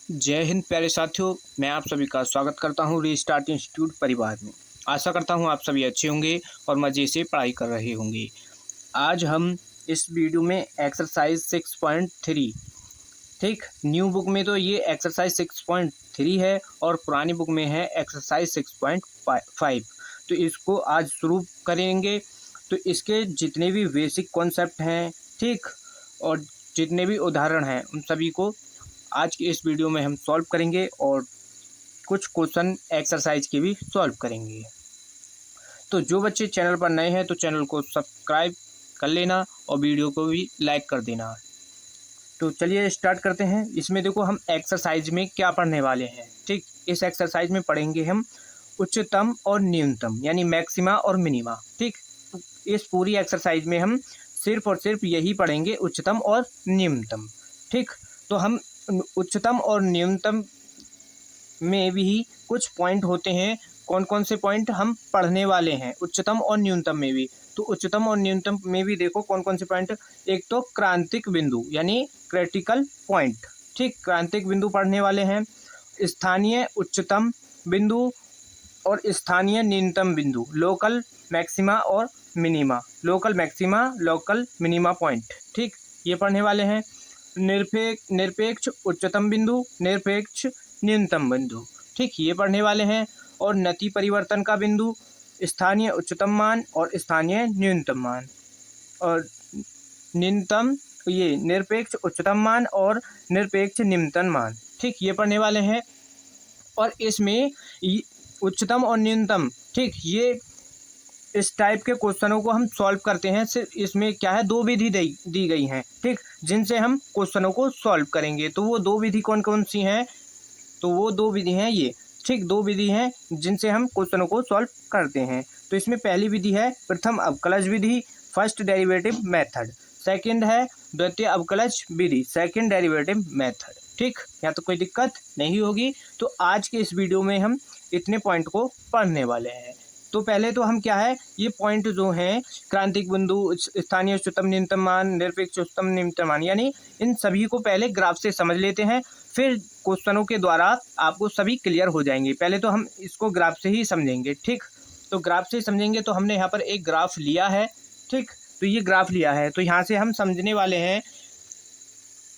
जय हिंद प्यारे साथियों, मैं आप सभी का स्वागत करता हूं रीस्टार्ट इंस्टीट्यूट परिवार में। आशा करता हूं आप सभी अच्छे होंगे और मज़े से पढ़ाई कर रहे होंगे। आज हम इस वीडियो में एक्सरसाइज 6.3 ठीक, न्यू बुक में तो ये एक्सरसाइज 6.3 है और पुरानी बुक में है एक्सरसाइज 6.5। तो इसको आज शुरू करेंगे। तो इसके जितने भी बेसिक कॉन्सेप्ट हैं ठीक, और जितने भी उदाहरण हैं उन सभी को आज की इस वीडियो में हम सॉल्व करेंगे और कुछ क्वेश्चन एक्सरसाइज के भी सॉल्व करेंगे। तो जो बच्चे चैनल पर नए हैं तो चैनल को सब्सक्राइब कर लेना और वीडियो को भी लाइक कर देना। तो चलिए स्टार्ट करते हैं। इसमें देखो हम एक्सरसाइज में क्या पढ़ने वाले हैं ठीक। इस एक्सरसाइज में पढ़ेंगे हम उच्चतम और न्यूनतम यानी मैक्सिमा और मिनिमा ठीक। इस पूरी एक्सरसाइज में हम सिर्फ और सिर्फ यही पढ़ेंगे, उच्चतम और न्यूनतम ठीक। तो हम उच्चतम और न्यूनतम में भी कुछ पॉइंट होते हैं। कौन कौन से पॉइंट हम पढ़ने वाले हैं उच्चतम और न्यूनतम में भी। तो उच्चतम और न्यूनतम में भी देखो कौन कौन से पॉइंट। एक तो क्रांतिक बिंदु यानी क्रिटिकल पॉइंट ठीक, क्रांतिक बिंदु पढ़ने वाले हैं। स्थानीय उच्चतम बिंदु और स्थानीय न्यूनतम बिंदु, लोकल मैक्सिमा और minima, local maxima local minima point ठीक, ये पढ़ने वाले हैं। निरपेक्ष उच्चतम बिंदु, निरपेक्ष न्यूनतम बिंदु ठीक, ये पढ़ने वाले हैं। और नति परिवर्तन का बिंदु, स्थानीय उच्चतम मान और स्थानीय न्यूनतम मान, और न्यूनतम ये निरपेक्ष उच्चतम मान और निरपेक्ष न्यूनतम मान ठीक, ये पढ़ने वाले हैं। और इसमें उच्चतम और न्यूनतम ठीक, ये इस टाइप के क्वेश्चनों को हम सॉल्व करते हैं। सिर्फ इसमें क्या है, दो विधि दी गई हैं ठीक, जिनसे हम क्वेश्चनों को सॉल्व करेंगे। तो वो दो विधि कौन कौन सी हैं, तो वो दो विधि हैं ये ठीक, दो विधि हैं जिनसे हम क्वेश्चनों को सॉल्व करते हैं। तो इसमें पहली विधि है प्रथम अवकलज विधि, फर्स्ट डेरिवेटिव मेथड। सेकंड है द्वितीय अवकलज विधि, सेकंड डेरिवेटिव मेथड ठीक। यहाँ तो कोई दिक्कत नहीं होगी। तो आज के इस वीडियो में हम इतने पॉइंट को पढ़ने वाले हैं। तो पहले तो हम क्या है, ये पॉइंट जो हैं क्रांतिक बिंदु, स्थानीय उच्चतम न्यूनतम मान, निरपेक्ष उच्चतम न्यूनतम मान, यानी इन सभी को पहले ग्राफ से समझ लेते हैं, फिर क्वेश्चनों के द्वारा आपको सभी क्लियर हो जाएंगे। पहले तो हम इसको ग्राफ से ही समझेंगे ठीक। तो ग्राफ से समझेंगे तो हमने यहाँ पर एक ग्राफ लिया है ठीक। तो ये ग्राफ लिया है, तो यहाँ से हम समझने वाले हैं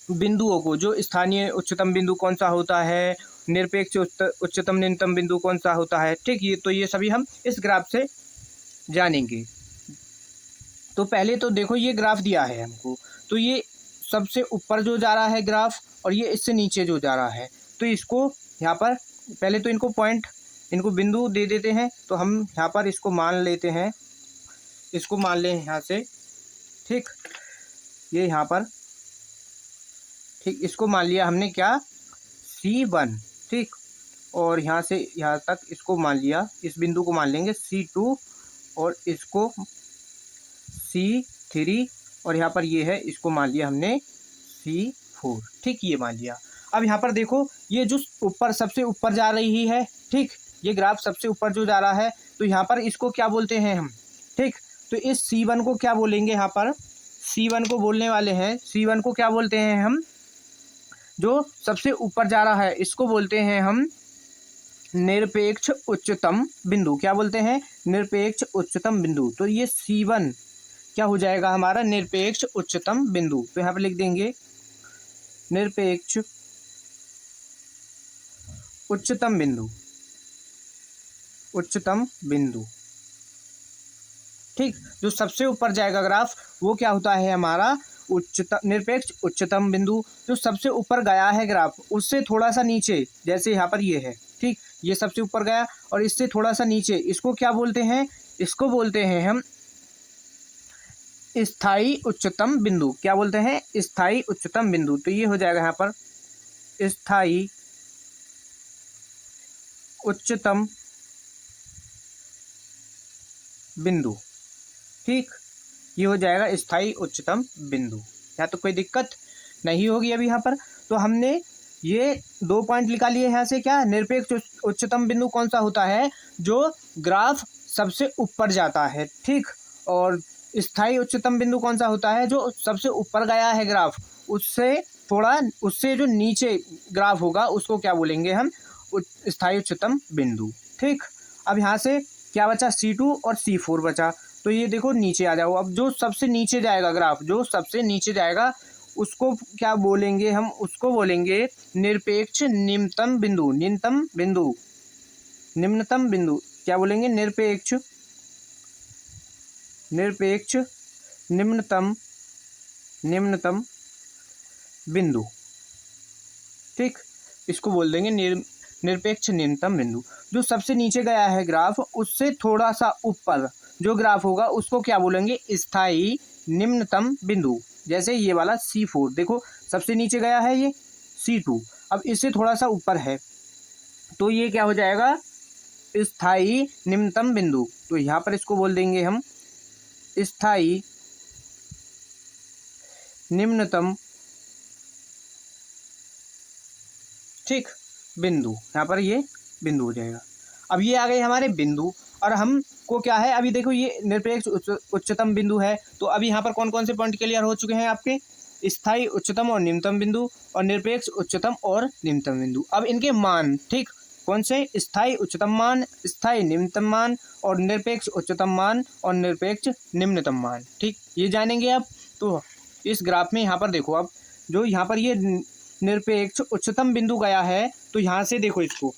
बिंदुओं को, जो स्थानीय उच्चतम बिंदु कौन सा होता है, निरपेक्ष उच्चतम न्यूनतम बिंदु कौन सा होता है ठीक। ये तो ये सभी हम इस ग्राफ से जानेंगे। तो पहले तो देखो ये ग्राफ दिया है हमको, तो ये सबसे ऊपर जो जा रहा है ग्राफ और ये इससे नीचे जो जा रहा है, तो इसको यहाँ पर पहले तो इनको पॉइंट, इनको बिंदु दे देते हैं। तो हम यहाँ पर इसको मान लेते हैं, इसको मान लें यहाँ से ठीक, ये यहाँ पर ठीक, इसको मान लिया हमने क्या, C1 ठीक। और यहाँ से यहाँ तक इसको मान लिया, इस बिंदु को मान लेंगे C2 और इसको C3 और यहाँ पर ये है, इसको मान लिया हमने C4 ठीक, ये मान लिया। अब यहाँ पर देखो ये जो ऊपर सबसे ऊपर जा रही है ठीक, ये ग्राफ सबसे ऊपर जो जा रहा है, तो यहाँ पर इसको क्या बोलते हैं हम ठीक। तो इस C1 को क्या बोलेंगे, यहाँ पर C1 को बोलने वाले हैं, C1 को क्या बोलते हैं हम, जो सबसे ऊपर जा रहा है इसको बोलते हैं हम निरपेक्ष उच्चतम बिंदु। क्या बोलते हैं, निरपेक्ष उच्चतम बिंदु। तो ये C1 क्या हो जाएगा हमारा, निरपेक्ष उच्चतम बिंदु। तो यहाँ पर लिख देंगे निरपेक्ष उच्चतम बिंदु, उच्चतम बिंदु ठीक। जो सबसे ऊपर जाएगा ग्राफ वो क्या होता है हमारा उच्चतम, निरपेक्ष उच्चतम बिंदु। जो सबसे ऊपर गया है ग्राफ उससे थोड़ा सा नीचे, जैसे यहाँ पर ये है ठीक, ये सबसे ऊपर गया और इससे थोड़ा सा नीचे, इसको क्या बोलते हैं, इसको बोलते हैं हम स्थायी उच्चतम बिंदु। क्या बोलते हैं, स्थायी उच्चतम बिंदु। तो ये हो जाएगा यहाँ पर स्थायी उच्चतम बिंदु ठीक, ये हो जाएगा स्थायी उच्चतम बिंदु। यहाँ तो कोई दिक्कत नहीं होगी अभी यहाँ पर। तो हमने ये दो पॉइंट निकाल लिए यहाँ से, क्या, निरपेक्ष उच्चतम बिंदु कौन सा होता है, जो ग्राफ सबसे ऊपर जाता है ठीक। और स्थायी उच्चतम बिंदु कौन सा होता है, जो सबसे ऊपर गया है ग्राफ उससे थोड़ा उससे जो नीचे ग्राफ होगा उसको क्या बोलेंगे हम, स्थायी उच्चतम बिंदु। ठीक, अब यहाँ से क्या बचा, C2 और C4 बचा। तो ये देखो नीचे आ जाओ। अब जो सबसे नीचे जाएगा ग्राफ, जो सबसे नीचे जाएगा उसको क्या बोलेंगे हम, उसको बोलेंगे निरपेक्ष निम्नतम बिंदु। निम्नतम बिंदु क्या बोलेंगे, निरपेक्ष निम्नतम बिंदु। ठीक, इसको बोल देंगे निरपेक्ष निम्नतम बिंदु। जो सबसे नीचे गया है ग्राफ, उससे थोड़ा सा ऊपर जो ग्राफ होगा उसको क्या बोलेंगे, स्थायी निम्नतम बिंदु। जैसे ये वाला C4 देखो, सबसे नीचे गया है ये C2, अब इससे थोड़ा सा ऊपर है तो ये क्या हो जाएगा, स्थायी निम्नतम बिंदु। तो यहाँ पर इसको बोल देंगे हम स्थायी निम्नतम, ठीक, बिंदु। यहाँ पर ये बिंदु हो जाएगा। अब ये आ गए हमारे बिंदु, और हमको क्या है, अभी देखो ये निरपेक्ष उच्चतम बिंदु है। तो अभी यहाँ पर कौन कौन से पॉइंट क्लियर हो चुके हैं आपके, स्थायी उच्चतम और निम्नतम बिंदु, और निरपेक्ष उच्चतम और निम्नतम बिंदु। अब इनके मान, ठीक, कौन से, स्थायी उच्चतम मान, स्थायी निम्नतम मान, और निरपेक्ष उच्चतम मान और निरपेक्ष निम्नतम मान। ठीक, ये जानेंगे आप। तो इस ग्राफ में यहाँ पर देखो, अब जो यहाँ पर ये निरपेक्ष उच्चतम बिंदु गया है, तो यहाँ से देखो इसको,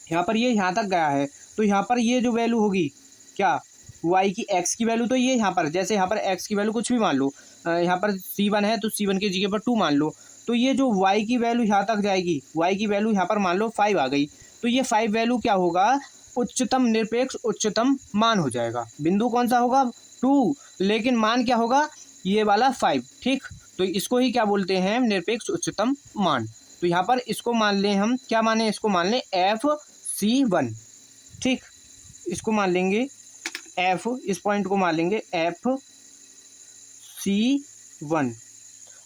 यहाँ पर ये यहाँ तक गया है, तो यहाँ पर ये जो वैल्यू होगी क्या, y की, x की वैल्यू, तो ये यहाँ पर, जैसे यहाँ पर x की वैल्यू कुछ भी मान लो, यहाँ पर C1 है तो C1 की जगह पर 2 मान लो, तो ये जो y की वैल्यू यहाँ तक जाएगी, y की वैल्यू यहाँ पर मान लो 5 आ गई, तो ये 5 वैल्यू क्या होगा, उच्चतम निरपेक्ष उच्चतम मान हो जाएगा। बिंदु कौन सा होगा, 2, लेकिन मान क्या होगा, ये वाला 5। ठीक, तो इसको ही क्या बोलते हैं, निरपेक्ष उच्चतम मान। तो यहाँ पर इसको मान लें हम, क्या माने, इसको मान लें FC1। ठीक, इसको मान लेंगे F, इस पॉइंट को मान लेंगे FC1,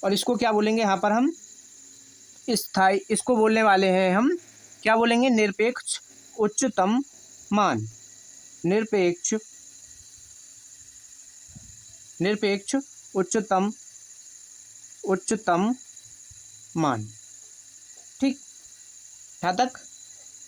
और इसको क्या बोलेंगे यहाँ पर हम, स्थायी, इसको बोलने वाले हैं हम, क्या बोलेंगे, निरपेक्ष उच्चतम मान। निरपेक्ष उच्चतम मान। ठीक, यहाँ तक,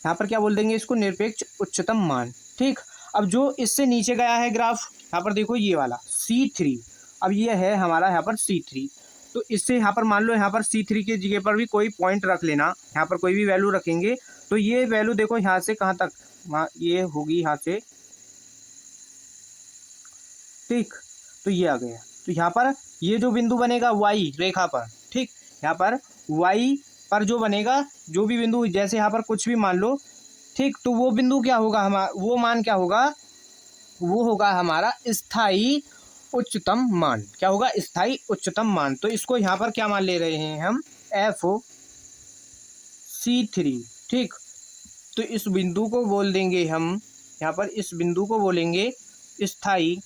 यहाँ पर क्या बोल देंगे इसको, निरपेक्ष उच्चतम मान। ठीक, अब जो इससे नीचे गया है ग्राफ, यहाँ पर देखो ये वाला C3, अब ये है हमारा यहाँ पर C3, तो इससे यहाँ पर मान लो, यहाँ पर C3 की जगह पर भी कोई पॉइंट रख लेना, यहाँ पर कोई भी वैल्यू रखेंगे, तो ये वैल्यू देखो यहाँ से कहाँ तक, ये होगी यहाँ से, ठीक, तो ये आ गया। तो यहाँ पर ये जो बिंदु बनेगा y रेखा पर, ठीक, यहाँ पर y पर जो बनेगा, जो भी बिंदु, जैसे यहाँ पर कुछ भी मान लो, ठीक, तो वो बिंदु क्या होगा, वो मान क्या होगा, वो होगा हमारा स्थायी उच्चतम मान। क्या होगा, स्थायी उच्चतम मान। तो इसको यहाँ पर क्या मान ले रहे हैं हम, FC3। ठीक, तो इस बिंदु को बोल देंगे हम, यहाँ पर इस बिंदु को बोलेंगे स्थायी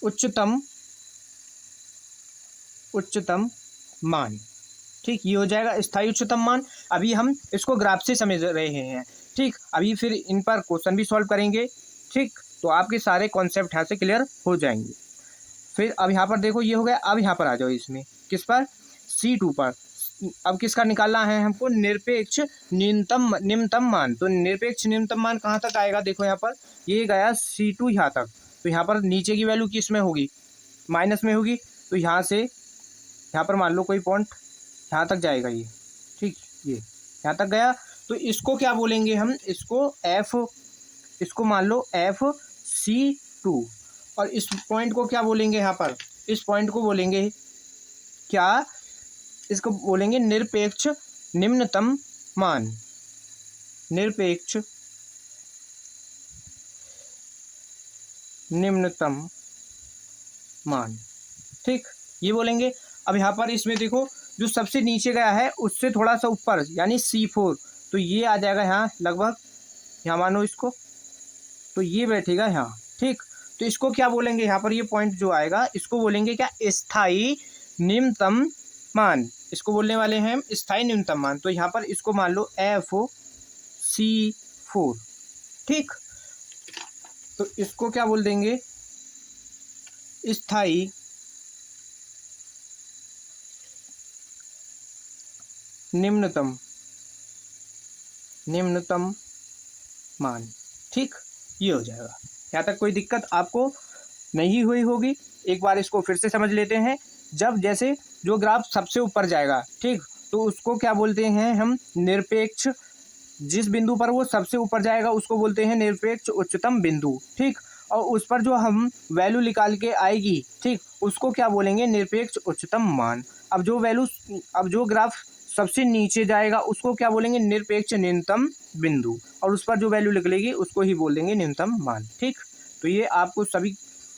उच्चतम मान। ठीक, ये हो जाएगा स्थायी उच्चतम मान। अभी हम इसको ग्राफ से समझ रहे हैं। ठीक, अभी फिर इन पर क्वेश्चन भी सॉल्व करेंगे। ठीक, तो आपके सारे कॉन्सेप्ट यहाँ से क्लियर हो जाएंगे। फिर अब यहाँ पर देखो ये हो गया। अब यहाँ पर आ जाओ, इसमें किस पर, C2 पर। अब किसका निकालना है हमको, निरपेक्ष निम्नतम मान। तो निरपेक्ष निम्नतम मान कहाँ तक आएगा, देखो यहाँ पर ये गया C2 यहाँ तक, तो यहाँ पर नीचे की वैल्यू किस में होगी, माइनस में होगी। तो यहाँ से यहाँ पर मान लो कोई पॉइंट यहाँ तक जाएगा ये, ठीक, ये यहाँ तक गया। तो इसको क्या बोलेंगे हम, इसको मान लो FC2, और इस पॉइंट को क्या बोलेंगे, यहाँ पर इस पॉइंट को बोलेंगे क्या, इसको बोलेंगे निरपेक्ष निम्नतम मान। निरपेक्ष निम्नतम मान, ठीक, ये बोलेंगे। अब यहाँ पर इसमें देखो, जो सबसे नीचे गया है उससे थोड़ा सा ऊपर, यानी C4, तो ये आ जाएगा यहाँ लगभग, यहाँ मानो इसको, तो ये बैठेगा यहाँ। ठीक, तो इसको क्या बोलेंगे, यहाँ पर ये पॉइंट जो आएगा इसको बोलेंगे क्या, स्थायी निम्नतम मान। इसको बोलने वाले हैं हम स्थायी न्यूनतम मान। तो यहाँ पर इसको मान लो FC4। ठीक, तो इसको क्या बोल देंगे, स्थायी निम्नतम मान। ठीक, ये हो जाएगा। यहाँ तक कोई दिक्कत आपको नहीं हुई होगी। एक बार इसको फिर से समझ लेते हैं। जब जैसे जो ग्राफ सबसे ऊपर जाएगा, ठीक, तो उसको क्या बोलते हैं हम, निरपेक्ष। जिस बिंदु पर वो सबसे ऊपर जाएगा उसको बोलते हैं निरपेक्ष उच्चतम बिंदु। ठीक, और उस पर जो हम वैल्यू निकाल के आएगी, ठीक, उसको क्या बोलेंगे, निरपेक्ष उच्चतम मान। अब जो ग्राफ सबसे नीचे जाएगा उसको क्या बोलेंगे, निरपेक्ष न्यूनतम बिंदु, और उस पर जो वैल्यू निकलेगी उसको ही बोल देंगे न्यूनतम मान। ठीक, तो ये आपको सभी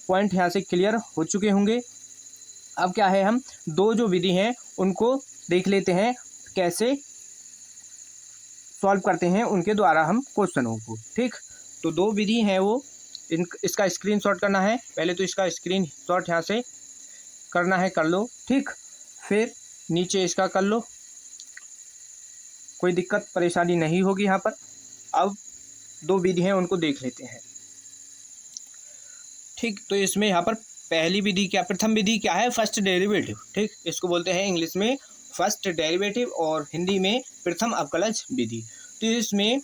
पॉइंट यहाँ से क्लियर हो चुके होंगे। अब क्या है, हम दो जो विधि हैं उनको देख लेते हैं, कैसे सॉल्व करते हैं उनके द्वारा हम क्वेश्चनों को। ठीक, तो दो विधि हैं वो, इसका स्क्रीनशॉट करना है। पहले तो इसका स्क्रीनशॉट यहाँ से करना है, कर लो। ठीक, फिर नीचे इसका कर लो, कोई दिक्कत परेशानी नहीं होगी यहाँ पर। अब दो विधि हैं उनको देख लेते हैं। ठीक, तो इसमें यहाँ पर पहली विधि क्या, प्रथम विधि क्या है, फर्स्ट डेरिवेटिव। ठीक, इसको बोलते हैं इंग्लिश में फर्स्ट डेरिवेटिव और हिंदी में प्रथम अवकलज विधि। तो इसमें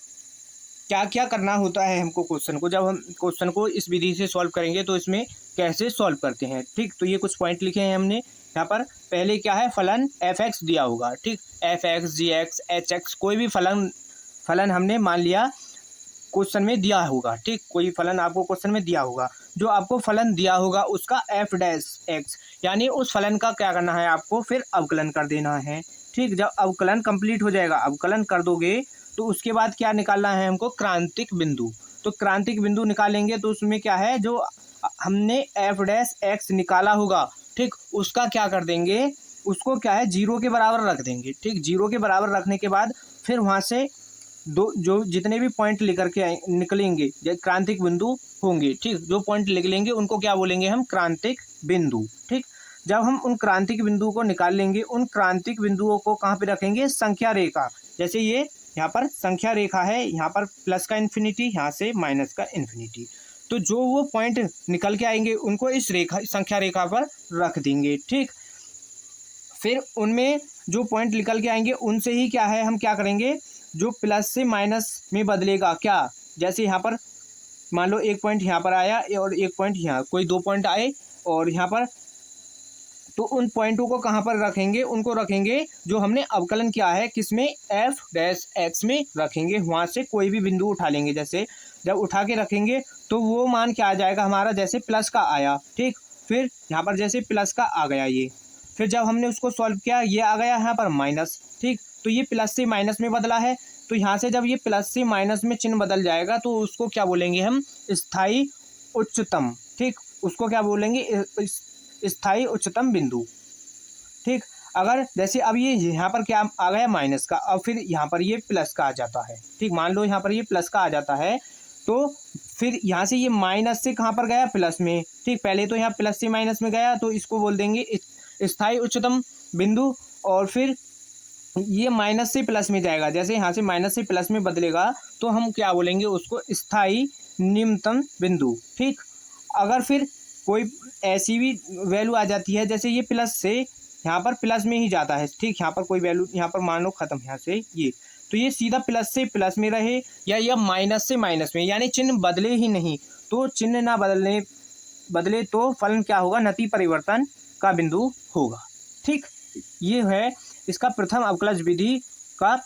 क्या क्या करना होता है हमको क्वेश्चन को, जब हम क्वेश्चन को इस विधि से सॉल्व करेंगे तो इसमें कैसे सॉल्व करते हैं। ठीक, तो ये कुछ पॉइंट लिखे हैं हमने यहाँ पर। पहले क्या है, फलन एफ एक्स दिया होगा। ठीक, एफ एक्स, जी एक्स, एच एक्स, कोई भी फलन हमने मान लिया क्वेश्चन में दिया होगा। ठीक, कोई फलन आपको क्वेश्चन में दिया होगा, जो आपको फलन दिया होगा उसका एफ डैश एक्स, यानी उस फलन का क्या करना है, आपको फिर अवकलन कर देना है। ठीक, जब अवकलन कंप्लीट हो जाएगा, अवकलन कर दोगे तो उसके बाद क्या निकालना है हमको, क्रांतिक बिंदु। तो क्रांतिक बिंदु निकालेंगे तो उसमें क्या है, जो हमने एफ डैश एक्स निकाला होगा, ठीक, उसका क्या कर देंगे, उसको क्या है, जीरो के बराबर रख देंगे। ठीक, जीरो के बराबर रखने के बाद फिर वहाँ से दो जो जितने भी पॉइंट लेकर के निकलेंगे क्रांतिक बिंदु होंगे। ठीक, जो पॉइंट लिख लेंगे उनको क्या बोलेंगे हम, क्रांतिक बिंदु। ठीक, जब हम उन क्रांतिक बिंदु को निकाल लेंगे, उन क्रांतिक बिंदुओं को कहाँ पे रखेंगे, संख्या रेखा। जैसे ये यहाँ पर संख्या रेखा है, यहाँ पर प्लस का इन्फिनिटी, यहाँ से माइनस का इन्फिनिटी। तो जो वो पॉइंट निकल के आएंगे उनको इस रेखा, संख्या रेखा पर रख देंगे। ठीक, फिर उनमें जो पॉइंट निकल के आएंगे उनसे ही क्या है, हम क्या करेंगे, जो प्लस से माइनस में बदलेगा क्या, जैसे यहाँ पर मान लो एक पॉइंट यहाँ पर आया और एक पॉइंट यहाँ, कोई दो पॉइंट आए और यहाँ पर, तो उन पॉइंटों को कहाँ पर रखेंगे, उनको रखेंगे जो हमने अवकलन किया है किसमें, एफ डैश एक्स में रखेंगे। वहाँ से कोई भी बिंदु उठा लेंगे, जैसे जब उठा के रखेंगे तो वो मान क्या आ जाएगा हमारा, जैसे प्लस का आया। ठीक, फिर यहाँ पर जैसे प्लस का आ गया ये, फिर जब हमने उसको सॉल्व किया ये आ गया यहाँ पर माइनस। ठीक, तो ये प्लस से माइनस में बदला है, तो यहाँ से जब ये प्लस से माइनस में चिन्ह बदल जाएगा तो उसको क्या बोलेंगे हम, स्थायी उच्चतम। ठीक, उसको क्या बोलेंगे, स्थायी उच्चतम बिंदु। ठीक, अगर जैसे अब ये यहाँ पर क्या आ गया माइनस का, अब फिर यहाँ पर ये प्लस का आ जाता है। ठीक, मान लो यहाँ पर ये प्लस का आ जाता है, तो फिर यहाँ से ये माइनस से कहाँ पर गया, प्लस में। ठीक, पहले तो यहाँ प्लस से माइनस में गया तो इसको बोल देंगे स्थायी उच्चतम बिंदु, और फिर ये माइनस से प्लस में जाएगा, जैसे यहाँ से माइनस से प्लस में बदलेगा तो हम क्या बोलेंगे उसको, स्थायी निम्नतम बिंदु। ठीक, अगर फिर कोई ऐसी भी वैल्यू आ जाती है, जैसे ये प्लस से यहाँ पर प्लस में ही जाता है। ठीक, यहाँ पर कोई वैल्यू यहाँ पर मान लो खत्म, यहाँ से ये, तो ये सीधा प्लस से प्लस में रहे या यह माइनस से माइनस में, यानी चिन्ह बदले ही नहीं। तो चिन्ह ना बदले तो फलन क्या होगा, नति परिवर्तन का बिंदु होगा। ठीक, ये है इसका प्रथम अवकलज विधि का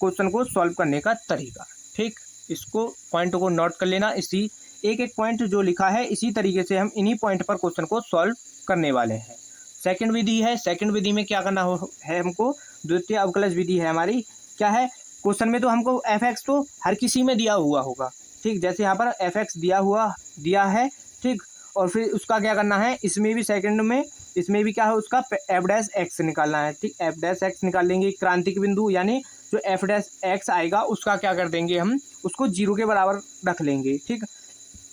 क्वेश्चन को सॉल्व करने का तरीका। ठीक, इसको पॉइंट को नोट कर लेना, इसी एक एक पॉइंट जो लिखा है इसी तरीके से हम इन्हीं पॉइंट पर क्वेश्चन को सॉल्व करने वाले हैं। सेकंड विधि है, सेकंड विधि में क्या करना है हमको, द्वितीय अवकलज विधि है हमारी। क्या है, क्वेश्चन में तो हमको एफ एक्स तो हर किसी में दिया हुआ होगा। ठीक, जैसे यहाँ पर एफ एक्स दिया है। ठीक, और फिर उसका क्या करना है, इसमें भी सेकंड में, इसमें भी क्या है, उसका एफ डैश एक्स निकालना है। ठीक, एफ डैश एक्स निकाल लेंगे, क्रांतिक बिंदु यानी जो एफ डैश एक्स आएगा उसका क्या कर देंगे हम, उसको जीरो के बराबर रख लेंगे। ठीक,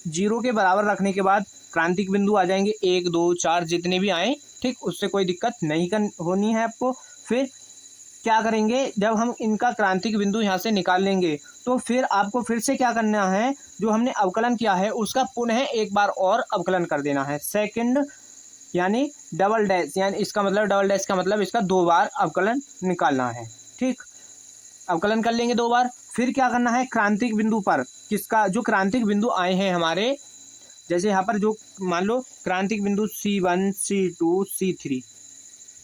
जीरो के बराबर रखने के बाद क्रांतिक बिंदु आ जाएंगे 1 2 4 जितने भी आए। ठीक, उससे कोई दिक्कत नहीं होनी है आपको। फिर क्या करेंगे, जब हम इनका क्रांतिक बिंदु यहाँ से निकाल लेंगे तो फिर आपको फिर से क्या करना है, जो हमने अवकलन किया है उसका पुनः एक बार और अवकलन कर देना है। सेकंड यानी डबल डैश, यानी इसका मतलब डबल डैश का मतलब इसका 2 बार अवकलन निकालना है। ठीक, अवकलन कर लेंगे 2 बार। फिर क्या करना है, क्रांतिक बिंदु पर किसका, जो क्रांतिक बिंदु आए हैं हमारे, जैसे यहाँ पर जो मान लो क्रांतिक बिंदु C1 C2 C3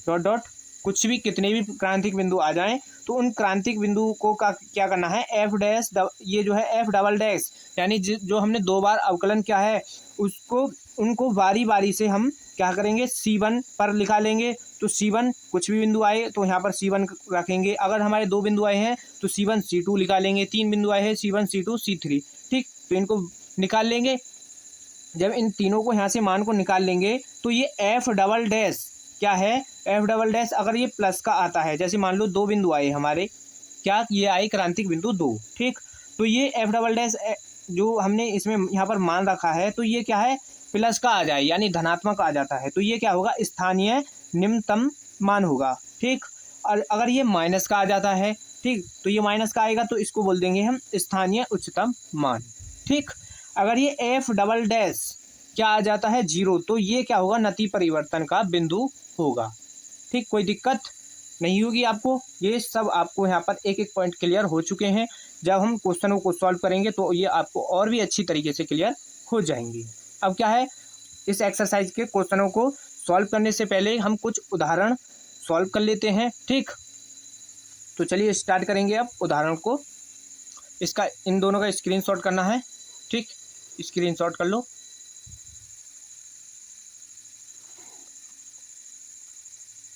dot dot कुछ भी, कितने भी क्रांतिक बिंदु आ जाएं तो उन क्रांतिक बिंदु को का क्या करना है, एफ डैश, ये जो है एफ डबल डैश, यानी जो हमने 2 बार अवकलन किया है उसको, उनको बारी बारी से हम क्या करेंगे, C1 पर लिखा लेंगे। तो C1 कुछ भी बिंदु आए तो यहाँ पर C1 रखेंगे। अगर हमारे 2 बिंदु आए हैं तो C1 C2 निकाल लेंगे। 3 बिंदु आए हैं C1 C2 C3, ठीक, तो इनको निकाल लेंगे। जब इन तीनों को यहाँ से मान को निकाल लेंगे तो ये एफ डबल डैश क्या है, एफ डबल डैश अगर ये प्लस का आता है, जैसे मान लो 2 बिंदु आए हमारे, क्या ये आए क्रांतिक बिंदु 2, ठीक, तो ये एफ डबल डैश जो हमने इसमें यहाँ पर मान रखा है तो ये क्या है, प्लस का आ जाए यानी धनात्मक आ जाता है तो ये क्या होगा, स्थानीय निम्नतम मान होगा, ठीक। और अगर ये माइनस का आ जाता है, ठीक, तो ये माइनस का आएगा तो इसको बोल देंगे हम स्थानीय उच्चतम मान, ठीक। अगर ये एफ डबल डैश क्या आ जाता है 0, तो ये क्या होगा, नति परिवर्तन का बिंदु होगा, ठीक, कोई दिक्कत नहीं होगी आपको। ये सब आपको यहाँ पर एक एक पॉइंट क्लियर हो चुके हैं। जब हम क्वेश्चनों को सॉल्व करेंगे तो ये आपको और भी अच्छी तरीके से क्लियर हो जाएंगी। अब क्या है, इस एक्सरसाइज के क्वेश्चनों को सॉल्व करने से पहले हम कुछ उदाहरण सॉल्व कर लेते हैं, ठीक। तो चलिए स्टार्ट करेंगे अब उदाहरण को। इसका इन दोनों का स्क्रीनशॉट करना है, ठीक, स्क्रीनशॉट कर लो।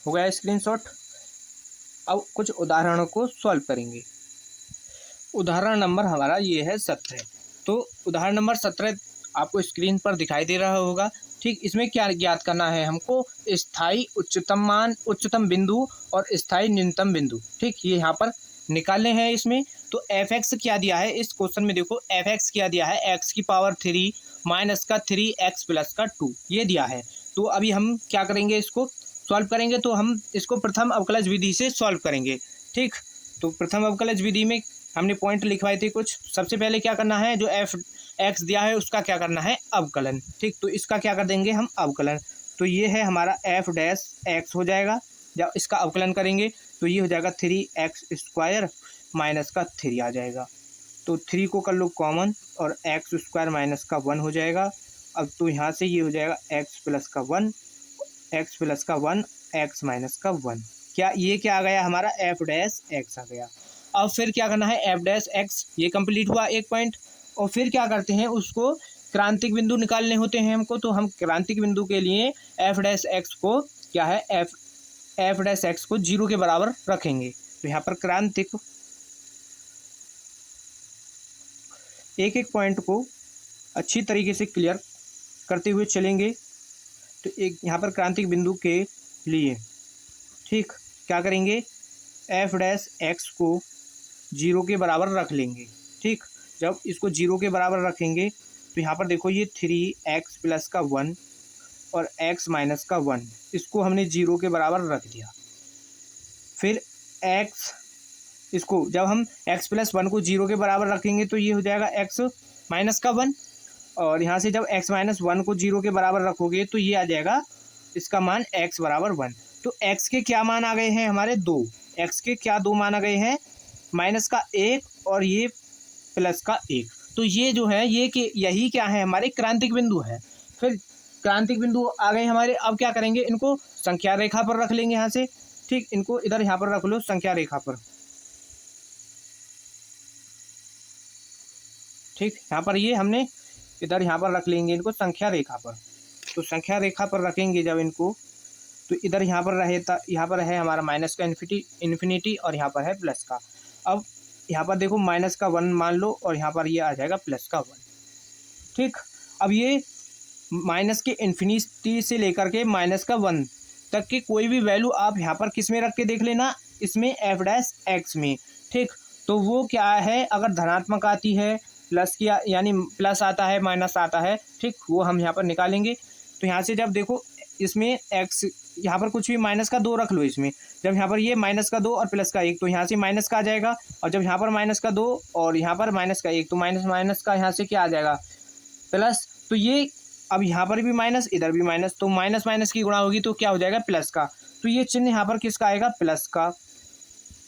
हो गया स्क्रीनशॉट। अब कुछ उदाहरणों को सॉल्व करेंगे। उदाहरण नंबर हमारा ये है 17। तो उदाहरण नंबर 17 आपको स्क्रीन पर दिखाई दे रहा होगा, ठीक। इसमें क्या ज्ञात करना है हमको, स्थायी उच्चतम मान, उच्चतम बिंदु और स्थायी न्यूनतम बिंदु, ठीक, ये यहाँ पर निकालने हैं इसमें। तो एफ एक्स क्या दिया है इस क्वेश्चन में, देखो एफ एक्स क्या दिया है, एक्स की पावर 3 माइनस का 3 एक्स प्लस का 2 ये दिया है। तो अभी हम क्या करेंगे, इसको सॉल्व करेंगे। तो हम इसको प्रथम अवकलज विधि से सॉल्व करेंगे, ठीक। तो प्रथम अवकलज विधि में हमने पॉइंट लिखवाए थे कुछ। सबसे पहले क्या करना है, जो एफ एक्स दिया है उसका क्या करना है, अवकलन, ठीक। तो इसका क्या कर देंगे हम, अवकलन। तो ये है हमारा एफ डैश एक्स हो जाएगा। जब इसका अवकलन करेंगे तो ये हो जाएगा 3x² माइनस का 3 आ जाएगा। तो 3 को कर लो कॉमन और x² माइनस का 1 हो जाएगा। अब तो यहाँ से ये हो जाएगा x प्लस का 1, x प्लस का 1, x माइनस का 1। क्या ये क्या आ गया हमारा, एफ डैश एक्स आ गया। अब फिर क्या करना है, एफ डैश एक्स, ये कंप्लीट हुआ एक पॉइंट। और फिर क्या करते हैं, उसको क्रांतिक बिंदु निकालने होते हैं हमको। तो हम क्रांतिक बिंदु के लिए एफ डैश एक्स को क्या है, एफ डैश एक्स को 0 के बराबर रखेंगे। तो यहाँ पर क्रांतिक, एक एक पॉइंट को अच्छी तरीके से क्लियर करते हुए चलेंगे। तो एक यहाँ पर क्रांतिक बिंदु के लिए, ठीक, क्या करेंगे, एफ डैश एक्स को 0 के बराबर रख लेंगे, ठीक। जब इसको 0 के बराबर रखेंगे तो यहाँ पर देखो ये 3x प्लस का 1 और x माइनस का 1, इसको हमने 0 के बराबर रख दिया। फिर x, इसको जब हम x प्लस 1 को 0 के बराबर रखेंगे तो ये हो जाएगा x माइनस का 1। और यहाँ से जब x माइनस 1 को 0 के बराबर रखोगे तो ये आ जाएगा इसका मान x बराबर 1। तो x के क्या मान आ गए हैं हमारे, 2। x के क्या 2 मान आ गए हैं, माइनस का 1 और ये प्लस का 1। तो ये जो है ये कि यही क्या है, हमारे क्रांतिक बिंदु है। फिर क्रांतिक बिंदु आ गए हमारे। अब क्या करेंगे, इनको संख्या रेखा पर रख लेंगे यहाँ से, ठीक। इनको इधर यहाँ पर रख लो संख्या रेखा पर, ठीक। यहाँ पर ये हमने इधर यहाँ पर रख लेंगे इनको संख्या रेखा पर। तो संख्या रेखा पर रखेंगे जब इनको, तो इधर यहाँ पर रहे, यहाँ पर है हमारा माइनस का इन्फिनिटी और यहाँ पर है प्लस का। अब यहाँ पर देखो माइनस का 1 मान लो और यहाँ पर ये आ जाएगा प्लस का 1, ठीक। अब ये माइनस के इन्फिनिटी से लेकर के माइनस का 1 तक की कोई भी वैल्यू आप यहाँ पर किस में रख के देख लेना, इसमें एफ डैश एक्स में, ठीक। तो वो क्या है, अगर धनात्मक आती है, प्लस की यानी प्लस आता है, माइनस आता है, ठीक, वो हम यहाँ पर निकालेंगे। तो यहाँ से जब देखो इसमें x, यहाँ पर कुछ भी माइनस का 2 रख लो इसमें। जब यहाँ पर ये माइनस का 2 और प्लस का 1 तो यहाँ से माइनस का आ जाएगा। और जब यहाँ पर माइनस का 2 और यहाँ पर माइनस का 1 तो माइनस का यहाँ से क्या आ जाएगा, प्लस। तो ये अब यहाँ पर भी माइनस, इधर भी माइनस, तो माइनस माइनस की गुणा होगी तो क्या हो जाएगा, प्लस का। तो ये चिन्ह यहाँ पर किसका आएगा, प्लस का।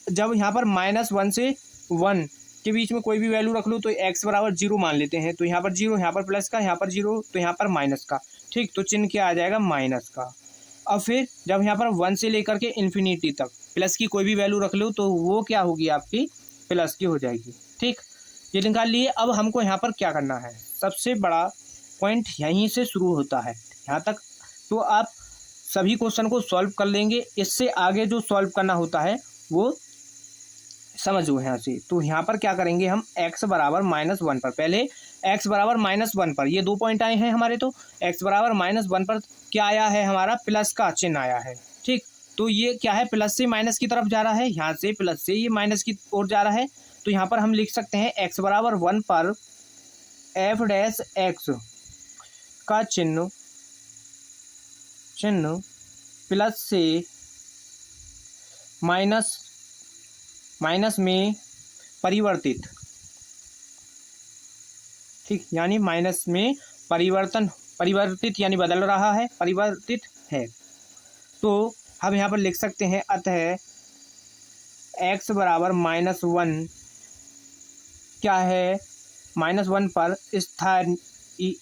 जब यहाँ पर -1 से 1 के बीच में कोई भी वैल्यू रख लो तो x बराबर 0 मान लेते हैं। तो यहाँ पर 0, यहाँ पर प्लस का, यहाँ पर 0, तो यहाँ पर माइनस का। ठीक, तो चिन्ह क्या आ जाएगा? माइनस का। अब फिर जब यहाँ पर 1 से लेकर के इन्फिनिटी तक प्लस की कोई भी वैल्यू रख लो तो वो क्या होगी? आपकी प्लस की हो जाएगी। ठीक, ये निकाल लिए। अब हमको यहाँ पर क्या करना है? सबसे बड़ा पॉइंट यहीं से शुरू होता है यहाँ तक। तो आप सभी क्वेश्चन को सॉल्व कर लेंगे। इससे आगे जो सॉल्व करना होता है वो समझो यहाँ से। तो यहाँ पर क्या करेंगे हम? x बराबर -1 पर, पहले x बराबर -1 पर ये 2 पॉइंट आए हैं हमारे। तो x बराबर -1 पर क्या आया है? हमारा प्लस का चिन्ह आया है। ठीक, तो ये क्या है? प्लस से माइनस की तरफ जा रहा है, यहाँ से प्लस से ये माइनस की ओर जा रहा है। तो यहाँ पर हम लिख सकते हैं x बराबर 1 पर f डैश x का चिन्ह प्लस से माइनस में परिवर्तित। ठीक, यानी माइनस में परिवर्तित यानी बदल रहा है, परिवर्तित है। तो हम यहाँ पर लिख सकते हैं अतः x बराबर -1 क्या है? -1 पर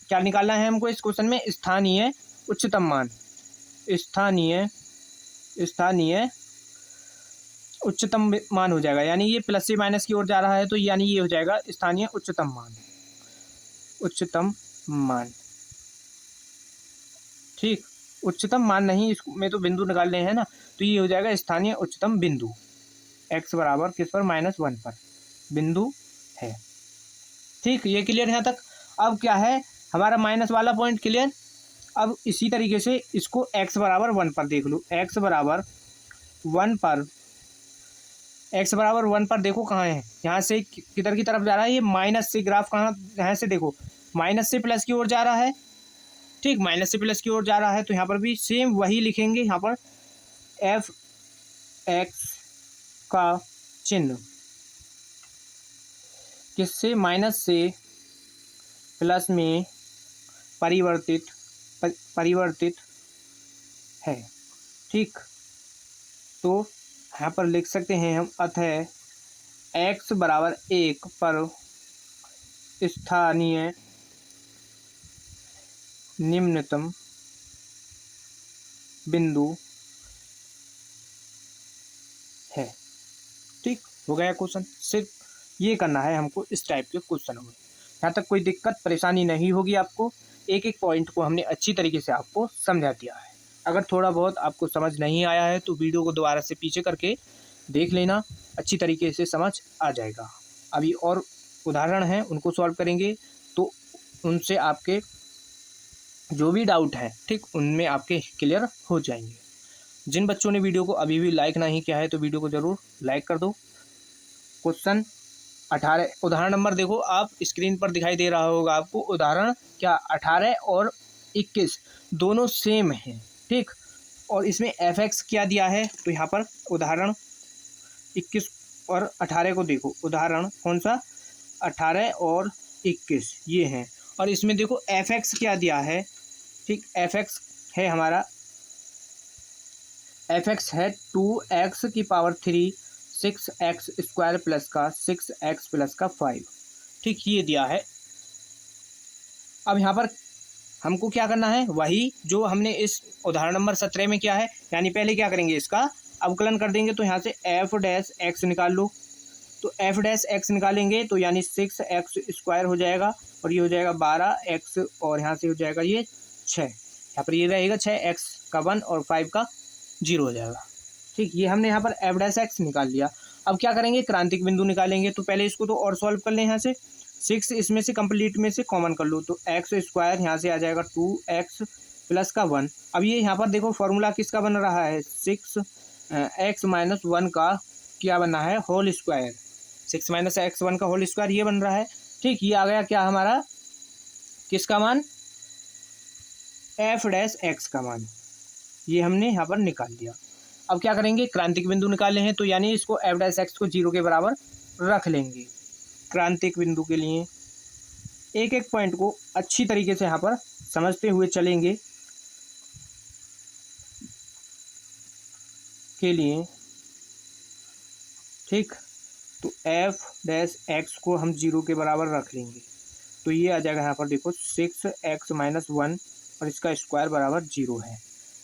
क्या निकालना है हमको इस क्वेश्चन में? स्थानीय उच्चतम मान। स्थानीय उच्चतम मान हो जाएगा, यानी ये प्लस से माइनस की ओर जा रहा है तो यानी ये हो जाएगा स्थानीय उच्चतम मान। ठीक, उच्चतम मान नहीं, इसमें तो बिंदु निकालने हैं ना, तो ये हो जाएगा स्थानीय उच्चतम बिंदु। x बराबर किस पर? -1 पर बिंदु है। ठीक, ये क्लियर है यहाँ तक। अब क्या है हमारा माइनस वाला पॉइंट? क्लियर। अब इसी तरीके से इसको x बराबर 1 पर देख लो। x बराबर 1 पर देखो कहाँ है? यहाँ से किधर की तरफ जा रहा है? ये माइनस से ग्राफ कहाँ? यहाँ से देखो, माइनस से प्लस की ओर जा रहा है। ठीक, माइनस से प्लस की ओर जा रहा है। तो यहाँ पर भी सेम वही लिखेंगे। यहाँ पर f x का चिन्ह किससे? माइनस से प्लस में परिवर्तित है। ठीक, तो यहाँ पर लिख सकते हैं हम अतः x बराबर 1 पर स्थानीय निम्नतम बिंदु है। ठीक, हो गया क्वेश्चन। सिर्फ ये करना है हमको इस टाइप के क्वेश्चनों में। यहाँ तक कोई दिक्कत परेशानी नहीं होगी आपको। एक एक पॉइंट को हमने अच्छी तरीके से आपको समझा दिया है। अगर थोड़ा बहुत आपको समझ नहीं आया है तो वीडियो को दोबारा से पीछे करके देख लेना, अच्छी तरीके से समझ आ जाएगा। अभी और उदाहरण हैं उनको सॉल्व करेंगे तो उनसे आपके जो भी डाउट है, ठीक, उनमें आपके क्लियर हो जाएंगे। जिन बच्चों ने वीडियो को अभी भी लाइक नहीं किया है तो वीडियो को ज़रूर लाइक कर दो। क्वेश्चन 18 उदाहरण नंबर देखो, आप स्क्रीन पर दिखाई दे रहा होगा आपको। उदाहरण क्या 18 और 21 दोनों सेम हैं। ठीक, और इसमें fx क्या दिया है? तो यहाँ पर उदाहरण 21 और 18 को देखो। उदाहरण कौन सा? 18 और 21 ये हैं। और इसमें देखो fx क्या दिया है? ठीक, fx है हमारा, fx है 2x की पावर 3 6x स्क्वायर प्लस का 6x प्लस का 5। ठीक, ये दिया है। अब यहाँ पर हमको क्या करना है? वही जो हमने इस उदाहरण नंबर 17 में किया है, यानी पहले क्या करेंगे? इसका अवकलन कर देंगे। तो यहाँ से f डैश x निकाल लो। तो f डैश x निकालेंगे तो यानी 6x स्क्वायर हो जाएगा और ये हो जाएगा 12x और यहाँ से हो जाएगा ये 6। यहाँ पर ये रहेगा 6x का 1 और 5 का 0 हो जाएगा। ठीक, ये हमने यहाँ पर f डैश x निकाल लिया। अब क्या करेंगे? क्रांतिक बिंदु निकालेंगे। तो पहले इसको तो और सॉल्व कर लें। यहाँ से 6 इसमें से कंप्लीट में से कॉमन कर लो तो x स्क्वायर यहाँ से आ जाएगा 2x प्लस का 1। अब ये यहाँ पर देखो फॉर्मूला किसका बन रहा है? 6x माइनस 1 का क्या बना है? Whole square. 6 माइनस x 1 का होल स्क्वायर ये बन रहा है। ठीक, ये आ गया क्या हमारा? किसका मान? f डैश x का मान। ये हमने यहाँ पर निकाल दिया। अब क्या करेंगे? क्रांतिक बिंदु निकाले हैं तो यानी इसको f डैश x को 0 के बराबर रख लेंगे। क्रांतिक बिंदु के लिए एक एक पॉइंट को अच्छी तरीके से यहाँ पर समझते हुए चलेंगे के लिए ठीक। तो एफ डैश एक्स को हम 0 के बराबर रख लेंगे, तो ये आ जाएगा यहाँ पर देखो 6x-1 और इसका स्क्वायर बराबर 0 है।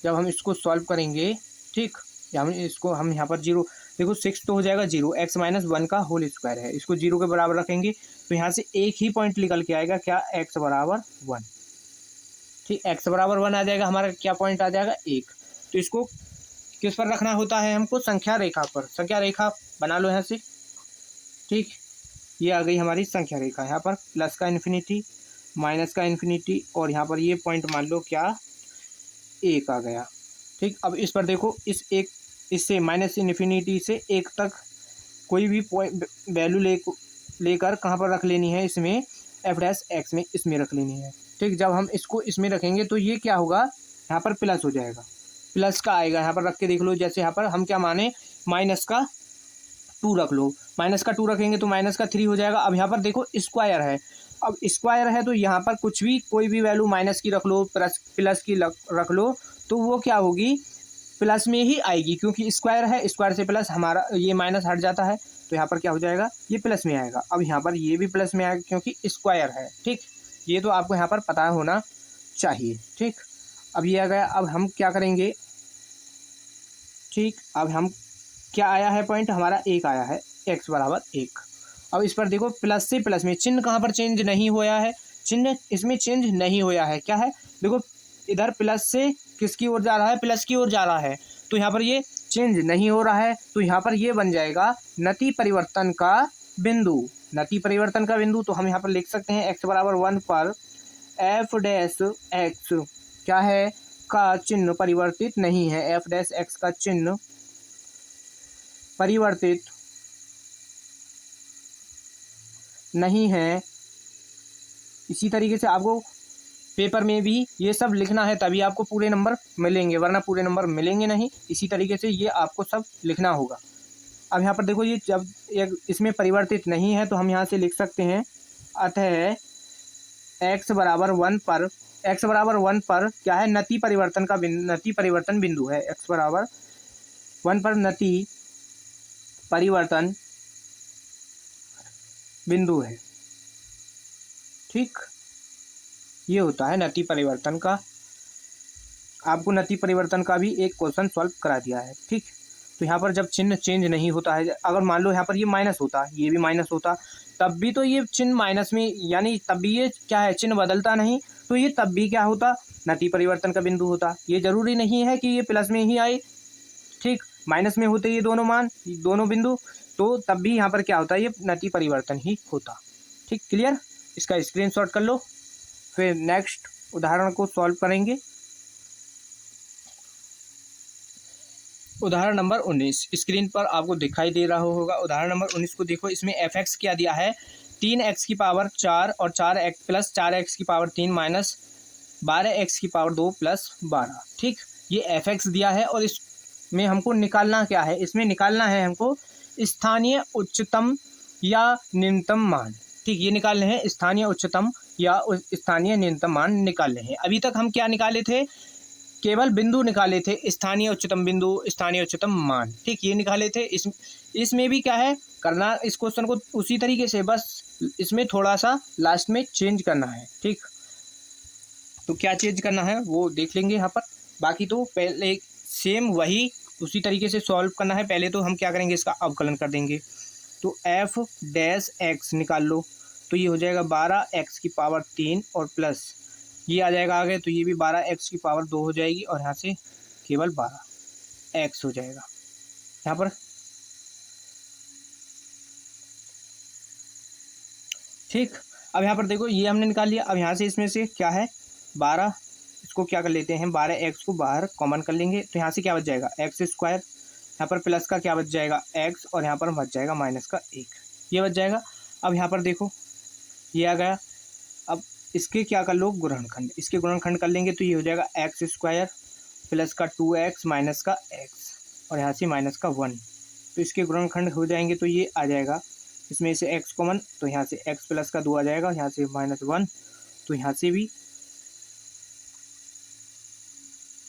जब हम इसको सॉल्व करेंगे, ठीक, हम यहाँ पर 0 देखो 6 तो हो जाएगा 0, x-1 का होल स्क्वायर है, इसको 0 के बराबर रखेंगे तो यहाँ से एक ही पॉइंट निकल के आएगा, क्या, x बराबर 1। ठीक, x बराबर 1 आ जाएगा, हमारा क्या पॉइंट आ जाएगा 1। तो इसको किस पर रखना होता है हमको, संख्या रेखा पर। संख्या रेखा बना लो यहाँ से। ठीक, ये आ गई हमारी संख्या रेखा। यहाँ पर प्लस का इन्फिनिटी, माइनस का इन्फिनिटी और यहाँ पर ये पॉइंट मान लो क्या 1 आ गया। ठीक, अब इस पर देखो, इससे माइनस इन्फिनिटी से 1 तक कोई भी वैल्यू लेकर कहाँ पर रख लेनी है, इसमें एफ डैश एक्स में, इसमें रख लेनी है। ठीक, जब हम इसको इसमें रखेंगे तो ये क्या होगा, यहाँ पर प्लस हो जाएगा, प्लस का आएगा। यहाँ पर रख के देख लो, जैसे यहाँ पर हम क्या माने, माइनस का 2 रख लो, माइनस का 2 रखेंगे तो माइनस का 3 हो जाएगा। अब यहाँ पर देखो स्क्वायर है, अब स्क्वायर है तो यहाँ पर कुछ भी कोई भी वैल्यू माइनस की रख लो, प्लस की रख लो, तो वो क्या होगी, प्लस में ही आएगी, क्योंकि स्क्वायर है, स्क्वायर से प्लस हमारा ये माइनस हट जाता है, तो यहाँ पर क्या हो जाएगा, ये प्लस में आएगा। अब यहाँ पर ये भी प्लस में आएगा क्योंकि स्क्वायर है। ठीक, ये तो आपको यहाँ पर पता होना चाहिए। ठीक, अब ये आ गया। अब हम क्या करेंगे, ठीक, अब हम क्या आया है पॉइंट हमारा 1 आया है, x बराबर 1। अब इस पर देखो, प्लस से प्लस में चिन्ह कहाँ पर चेंज नहीं हुआ है, चिन्ह इसमें चेंज नहीं हुआ है, क्या है, देखो इधर प्लस से किसकी ओर जा रहा है, प्लस की ओर जा रहा है, तो यहाँ पर ये चेंज नहीं हो रहा है, तो यहाँ पर ये बन जाएगा नति परिवर्तन का बिंदु। नति परिवर्तन का बिंदु, तो हम यहाँ पर लिख सकते हैं x बराबर 1 पर एफ डैश एक्स क्या है, का चिन्ह परिवर्तित नहीं है, एफ डैश एक्स का चिन्ह परिवर्तित नहीं है। इसी तरीके से आपको पेपर में भी ये सब लिखना है, तभी आपको पूरे नंबर मिलेंगे, वरना पूरे नंबर मिलेंगे नहीं। इसी तरीके से ये आपको सब लिखना होगा। अब यहाँ पर देखो, ये जब इसमें परिवर्तित नहीं है तो हम यहाँ से लिख सकते हैं, अतः x बराबर 1 पर क्या है, नति परिवर्तन बिंदु है। x बराबर 1 पर नति परिवर्तन बिंदु है। ठीक, ये होता है नति परिवर्तन का। आपको नति परिवर्तन का भी एक क्वेश्चन सॉल्व करा दिया है। ठीक, तो यहाँ पर जब चिन्ह चेंज नहीं होता है, अगर मान लो यहाँ पर ये माइनस होता, ये भी माइनस होता, तब भी तो ये चिन्ह माइनस में, यानी तब भी ये क्या है, चिन्ह बदलता नहीं, तो ये तब भी क्या होता, नति परिवर्तन का बिंदु होता। ये जरूरी नहीं है कि ये प्लस में ही आए, ठीक, माइनस में होते ये दोनों मान, दोनों बिंदु, तो तब भी यहाँ पर क्या होता है, ये नति परिवर्तन ही होता। ठीक, क्लियर, इसका स्क्रीनशॉट कर लो। फिर नेक्स्ट उदाहरण को सॉल्व करेंगे। उदाहरण नंबर 19 स्क्रीन पर आपको दिखाई दे रहा होगा। उदाहरण नंबर 19 को देखो, इसमें एफ एक्स क्या दिया है, 3x की पावर 4 और 4x प्लस 4x की पावर 3 माइनस 12x की पावर 2 प्लस 12। ठीक, ये एफ एक्स दिया है और इसमें हमको निकालना क्या है, इसमें निकालना है हमको स्थानीय उच्चतम या न्यूनतम मान। ठीक, ये निकालने हैं स्थानीय उच्चतम या स्थानीय न्यूनतम मान निकालने हैं। अभी तक हम क्या निकाले थे, केवल बिंदु निकाले थे, स्थानीय उच्चतम बिंदु, स्थानीय उच्चतम मान। ठीक, ये निकाले थे। इसमें भी क्या है करना, इस क्वेश्चन को उसी तरीके से, बस इसमें थोड़ा सा लास्ट में चेंज करना है। ठीक, तो क्या चेंज करना है वो देख लेंगे यहाँ पर, बाकी तो पहले सेम वही उसी तरीके से सॉल्व करना है। पहले तो हम क्या करेंगे, इसका अवकलन कर देंगे, तो एफ डैश एक्स निकाल लो, तो ये हो जाएगा 12x की पावर 3 और प्लस ये आ जाएगा आगे, तो ये भी 12x की पावर 2 हो जाएगी और यहाँ से केवल 12x हो जाएगा यहाँ पर। ठीक, अब यहाँ पर देखो, ये हमने निकाल लिया। अब यहाँ से इसमें से क्या है 12, इसको क्या कर लेते हैं, 12x को बाहर कॉमन कर लेंगे, तो यहाँ से क्या बच जाएगा x स्क्वायर, यहाँ पर प्लस का क्या बच जाएगा x और यहाँ पर बच जाएगा माइनस का 1, ये बच जाएगा। अब यहाँ पर देखो ये आ गया। अब इसके क्या कर लो, गुणनखंड, इसके गुणनखंड कर लेंगे तो ये हो जाएगा x स्क्वायर प्लस का 2x माइनस का x और यहाँ से माइनस का 1, तो इसके गुणनखंड हो जाएंगे तो ये आ जाएगा, इसमें से x कॉमन, तो यहाँ से x प्लस का 2 आ जाएगा, यहाँ से -1, तो यहाँ से भी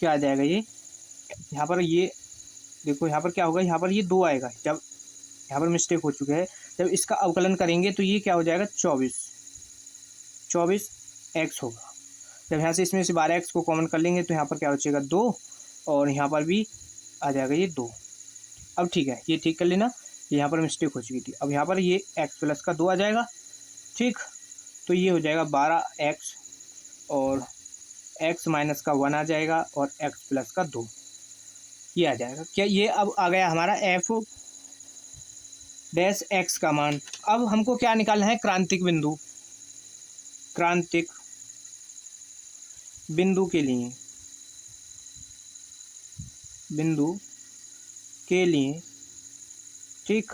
क्या आ जाएगा, ये यहाँ पर ये देखो, यहाँ पर क्या होगा, यहाँ पर ये 2 आएगा, जब यहाँ पर मिस्टेक हो चुकी है। जब इसका अवकलन करेंगे तो ये क्या हो जाएगा 24 एक्स होगा। जब यहाँ से इसमें से 12 एक्स को कॉमन कर लेंगे तो यहाँ पर क्या बचेगा 2 और यहाँ पर भी आ जाएगा ये 2। अब ठीक है, ये ठीक कर लेना, यहाँ पर मिस्टेक हो चुकी थी। अब यहाँ पर ये एक्स प्लस का 2 आ जाएगा। ठीक, तो ये हो जाएगा 12 एक्स और एक्स माइनस का 1 आ जाएगा और एक्स प्लस का 2 ये आ जाएगा। क्या ये अब आ गया हमारा एफ डैश एक्स का मान। अब हमको क्या निकालना है, क्रांतिक बिंदु। क्रांतिक बिंदु के लिए ठीक,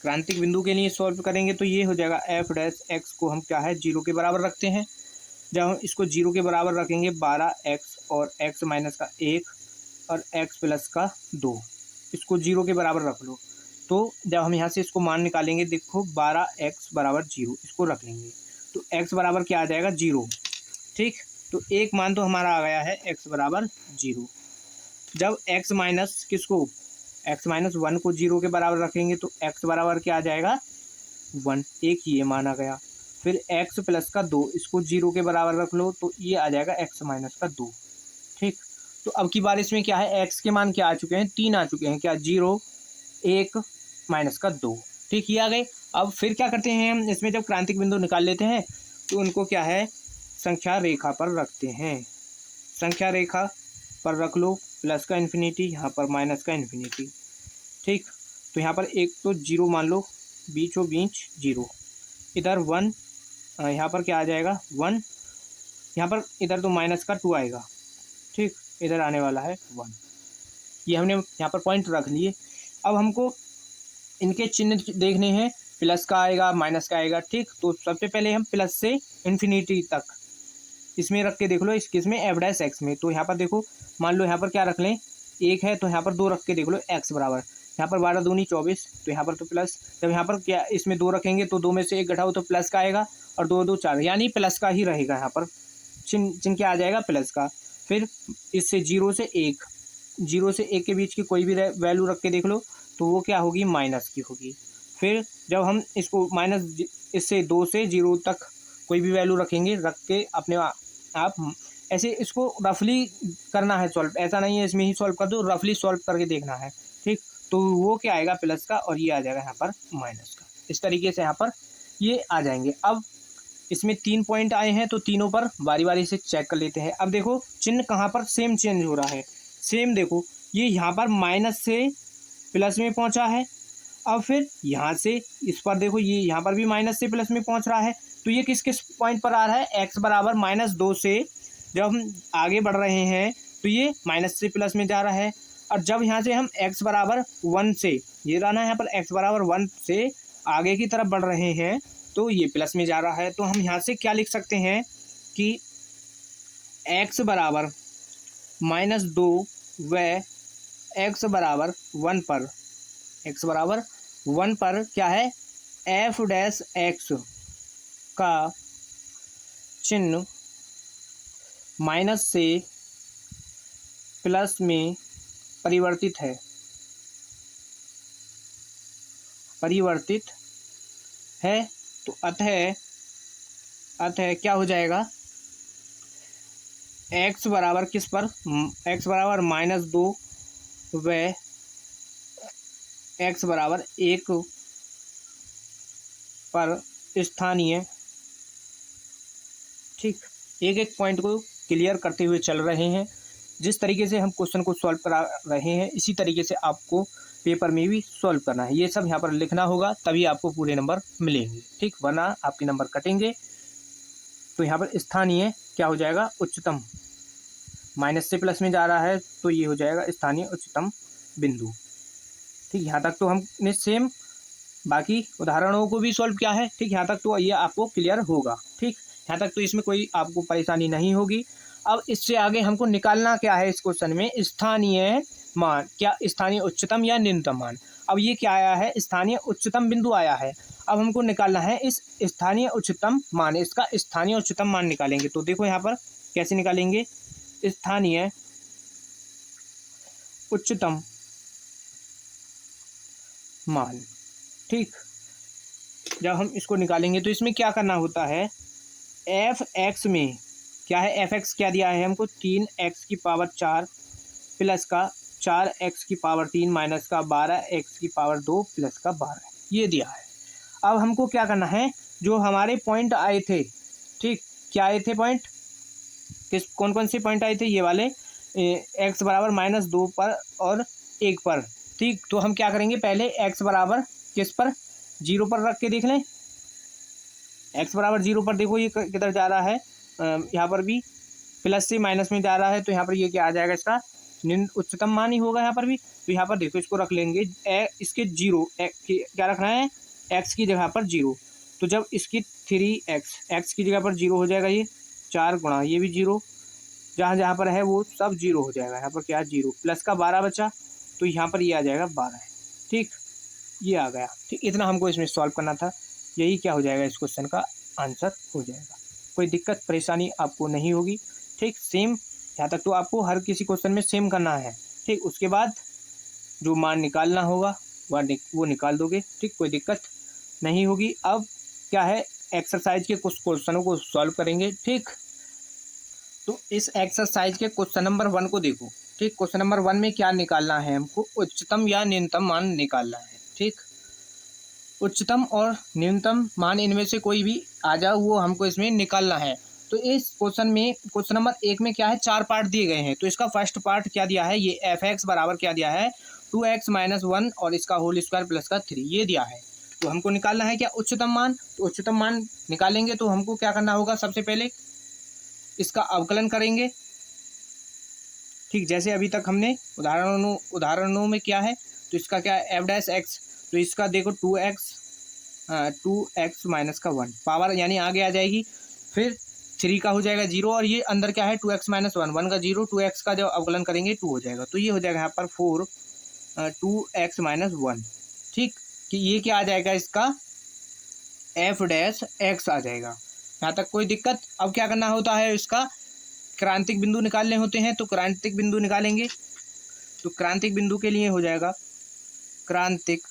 क्रांतिक बिंदु के लिए सॉल्व करेंगे तो ये हो जाएगा एफ डैश एक्स को हम क्या है 0 के बराबर रखते हैं। जब हम इसको 0 के बराबर रखेंगे 12 एक्स और एक्स माइनस का 1 और एक्स प्लस का 2, इसको 0 के बराबर रख लो। तो जब हम यहाँ से इसको मान निकालेंगे, देखो 12 एक्स बराबर 0, इसको रख लेंगे तो एक्स बराबर क्या आ जाएगा 0। ठीक, तो एक मान तो हमारा आ गया है एक्स बराबर 0। जब एक्स माइनस किसको, एक्स माइनस 1 को 0 के बराबर रखेंगे तो एक्स बराबर क्या आ जाएगा 1, एक ये मान आ गया। फिर एक्स प्लस का 2, इसको 0 के बराबर रख लो तो ये आ जाएगा एक्स माइनस का 2। ठीक, तो अब की बार इसमें क्या है, एक्स के मान क्या आ चुके हैं 3 आ चुके हैं, क्या 0 1 माइनस का 2। ठीक, ये आ गए। अब फिर क्या करते हैं हम, इसमें जब क्रांतिक बिंदु निकाल लेते हैं तो उनको क्या है संख्या रेखा पर रखते हैं। संख्या रेखा पर रख लो, प्लस का इन्फिनिटी, यहाँ पर माइनस का इन्फिनिटी। ठीक, तो यहाँ पर एक तो 0 मान लो, बीचों बीच 0, इधर 1, यहाँ पर क्या आ जाएगा 1, यहाँ पर इधर तो माइनस का 2 आएगा। ठीक, इधर आने वाला है 1। ये हमने यहाँ पर पॉइंट रख लिए। अब हमको इनके चिन्ह देखने हैं, प्लस का आएगा माइनस का आएगा। ठीक, तो सबसे पहले हम प्लस से इन्फिनिटी तक इसमें रख के देख लो, किसमें एफ डैश एक्स में। तो यहाँ पर देखो, मान लो यहाँ पर क्या रख लें 1 है तो यहाँ पर 2 रख के देख लो, एक्स बराबर यहाँ पर 12 दूनी 24, तो यहाँ पर तो प्लस। जब यहाँ पर क्या इसमें 2 रखेंगे तो 2 में से 1 घटाओ तो प्लस का आएगा और 2 2 4, यानी प्लस का ही रहेगा। यहाँ पर चिन्ह क्या आ जाएगा प्लस का। फिर इससे 0 से 1 के बीच की कोई भी वैल्यू रख के देख लो तो वो क्या होगी माइनस की होगी। फिर जब हम इसको माइनस इससे 2 से 0 तक कोई भी वैल्यू रखेंगे, रख के अपने आप ऐसे इसको रफली करना है सॉल्व, ऐसा नहीं है इसमें ही सॉल्व कर दो, रफली सॉल्व करके देखना है। ठीक, तो वो क्या आएगा प्लस का और ये आ जाएगा यहाँ पर माइनस का। इस तरीके से यहाँ पर ये आ जाएंगे। अब इसमें 3 पॉइंट आए हैं तो तीनों पर बारी बारी से चेक कर लेते हैं। अब देखो चिन्ह कहाँ पर सेम चेंज हो रहा है, सेम देखो ये यहाँ पर माइनस से प्लस में पहुँचा है। अब फिर यहाँ से इस पर देखो ये यहाँ पर भी माइनस से प्लस में पहुँच रहा है। तो ये किस किस पॉइंट पर आ रहा है, एक्स बराबर -2 से जब हम आगे बढ़ रहे हैं तो ये माइनस से प्लस में जा रहा है। और जब यहाँ से हम एक्स बराबर 1 से, ये रहना है यहाँ पर एक्स बराबर 1 से आगे की तरफ बढ़ रहे हैं तो ये प्लस में जा रहा है। तो हम यहाँ से क्या लिख सकते हैं कि एक्स बराबर -2 व एक्स बराबर 1 पर, एक्स बराबर 1 पर क्या है एफ डैश एक्स का चिन्ह माइनस से प्लस में परिवर्तित है, तो अतः क्या हो जाएगा x बराबर किस पर, x बराबर -2 व x बराबर 1 पर स्थानीय। ठीक, एक एक पॉइंट को क्लियर करते हुए चल रहे हैं। जिस तरीके से हम क्वेश्चन को सॉल्व करा रहे हैं इसी तरीके से आपको पेपर में भी सॉल्व करना है। ये सब यहाँ पर लिखना होगा तभी आपको पूरे नंबर मिलेंगे। ठीक, वरना आपके नंबर कटेंगे। तो यहाँ पर स्थानीय क्या हो जाएगा उच्चतम, माइनस से प्लस में जा रहा है तो ये हो जाएगा स्थानीय उच्चतम बिंदु। ठीक, यहाँ तक तो हमने सेम बाकी उदाहरणों को भी सॉल्व किया है। ठीक, यहाँ तक तो ये आपको क्लियर होगा। ठीक, यहाँ तक तो इसमें कोई आपको परेशानी नहीं होगी। अब इससे आगे हमको निकालना क्या है इस क्वेश्चन में, स्थानीय मान, क्या स्थानीय उच्चतम या निम्नतम मान। अब ये क्या आया है, स्थानीय उच्चतम बिंदु आया है। अब हमको निकालना है इस स्थानीय उच्चतम मान, इसका स्थानीय उच्चतम मान निकालेंगे। तो देखो यहाँ पर कैसे निकालेंगे, स्थानीय उच्चतम मान। ठीक, जब हम इसको निकालेंगे तो इसमें क्या करना होता है, एफ एक्स में क्या है, एफ एक्स क्या दिया है हमको, 3x⁴ प्लस का 4x⁴ माइनस का 12x⁴ प्लस का 12 ये दिया है। अब हमको क्या करना है, जो हमारे पॉइंट आए थे, ठीक, क्या आए थे पॉइंट, किस कौन कौन से पॉइंट आए थे, ये वाले x बराबर -2 पर और 1 पर, ठीक। तो हम क्या करेंगे, पहले x बराबर किस पर, 0 पर रख के देख लें। x बराबर 0 पर देखो ये किधर जा रहा है, यहाँ पर भी प्लस से माइनस में जा रहा है, तो यहाँ पर ये क्या आ जाएगा, इसका उच्चतम मान ही होगा यहाँ पर भी। तो यहाँ पर देखो इसको रख लेंगे इसके 0 क्या रखना है, x की जगह पर 0। तो जब इसकी 3x की जगह पर 0 हो जाएगा, ये 4 गुणा ये भी 0, जहाँ जहाँ पर है वो सब 0 हो जाएगा। यहाँ पर क्या 0 प्लस का 12 बचा, तो यहाँ पर ये आ जाएगा 12, ठीक, ये आ गया। ठीक, इतना हमको इसमें सॉल्व करना था, यही क्या हो जाएगा, इस क्वेश्चन का आंसर हो जाएगा। कोई दिक्कत परेशानी आपको नहीं होगी, ठीक। सेम यहाँ तक तो आपको हर किसी क्वेश्चन में सेम करना है, ठीक। उसके बाद जो मान निकालना होगा वो निकाल दोगे, ठीक, कोई दिक्कत नहीं होगी। अब क्या है, एक्सरसाइज के कुछ क्वेश्चनों को सॉल्व करेंगे, ठीक। तो इस एक्सरसाइज के क्वेश्चन नंबर 1 को देखो, ठीक। क्वेश्चन नंबर 1 में क्या निकालना है हमको, उच्चतम या न्यूनतम मान निकालना है, ठीक। उच्चतम और न्यूनतम मान इनमें से कोई भी आ जाओ, वो हमको इसमें निकालना है। तो इस क्वेश्चन में क्वेश्चन नंबर 1 में क्या है, 4 पार्ट दिए गए हैं। तो इसका फर्स्ट पार्ट क्या दिया है, ये एफ एक्स बराबर क्या दिया है, 2x - 1 और इसका होल स्क्वायर प्लस का 3 ये दिया है। तो हमको निकालना है क्या, उच्चतम मान। तो उच्चतम मान निकालेंगे तो हमको क्या करना होगा, सबसे पहले इसका अवकलन करेंगे, ठीक। जैसे अभी तक हमने उदाहरणों में क्या है, तो इसका क्या है f'(x), तो इसका देखो 2x माइनस का 1 पावर यानी आगे आ जाएगी, फिर 3 का हो जाएगा 0 और ये अंदर क्या है 2x - 1 का 0, 2x का जब अवकलन करेंगे 2 हो जाएगा, तो ये हो जाएगा यहाँ पर 4 2x - 1, ठीक। कि ये क्या आ जाएगा, इसका f'(x) आ जाएगा। यहाँ तक कोई दिक्कत। अब क्या करना होता है, इसका क्रांतिक बिंदु निकालने होते हैं, तो क्रांतिक बिंदु निकालेंगे। तो क्रांतिक बिंदु के लिए हो जाएगा, क्रांतिक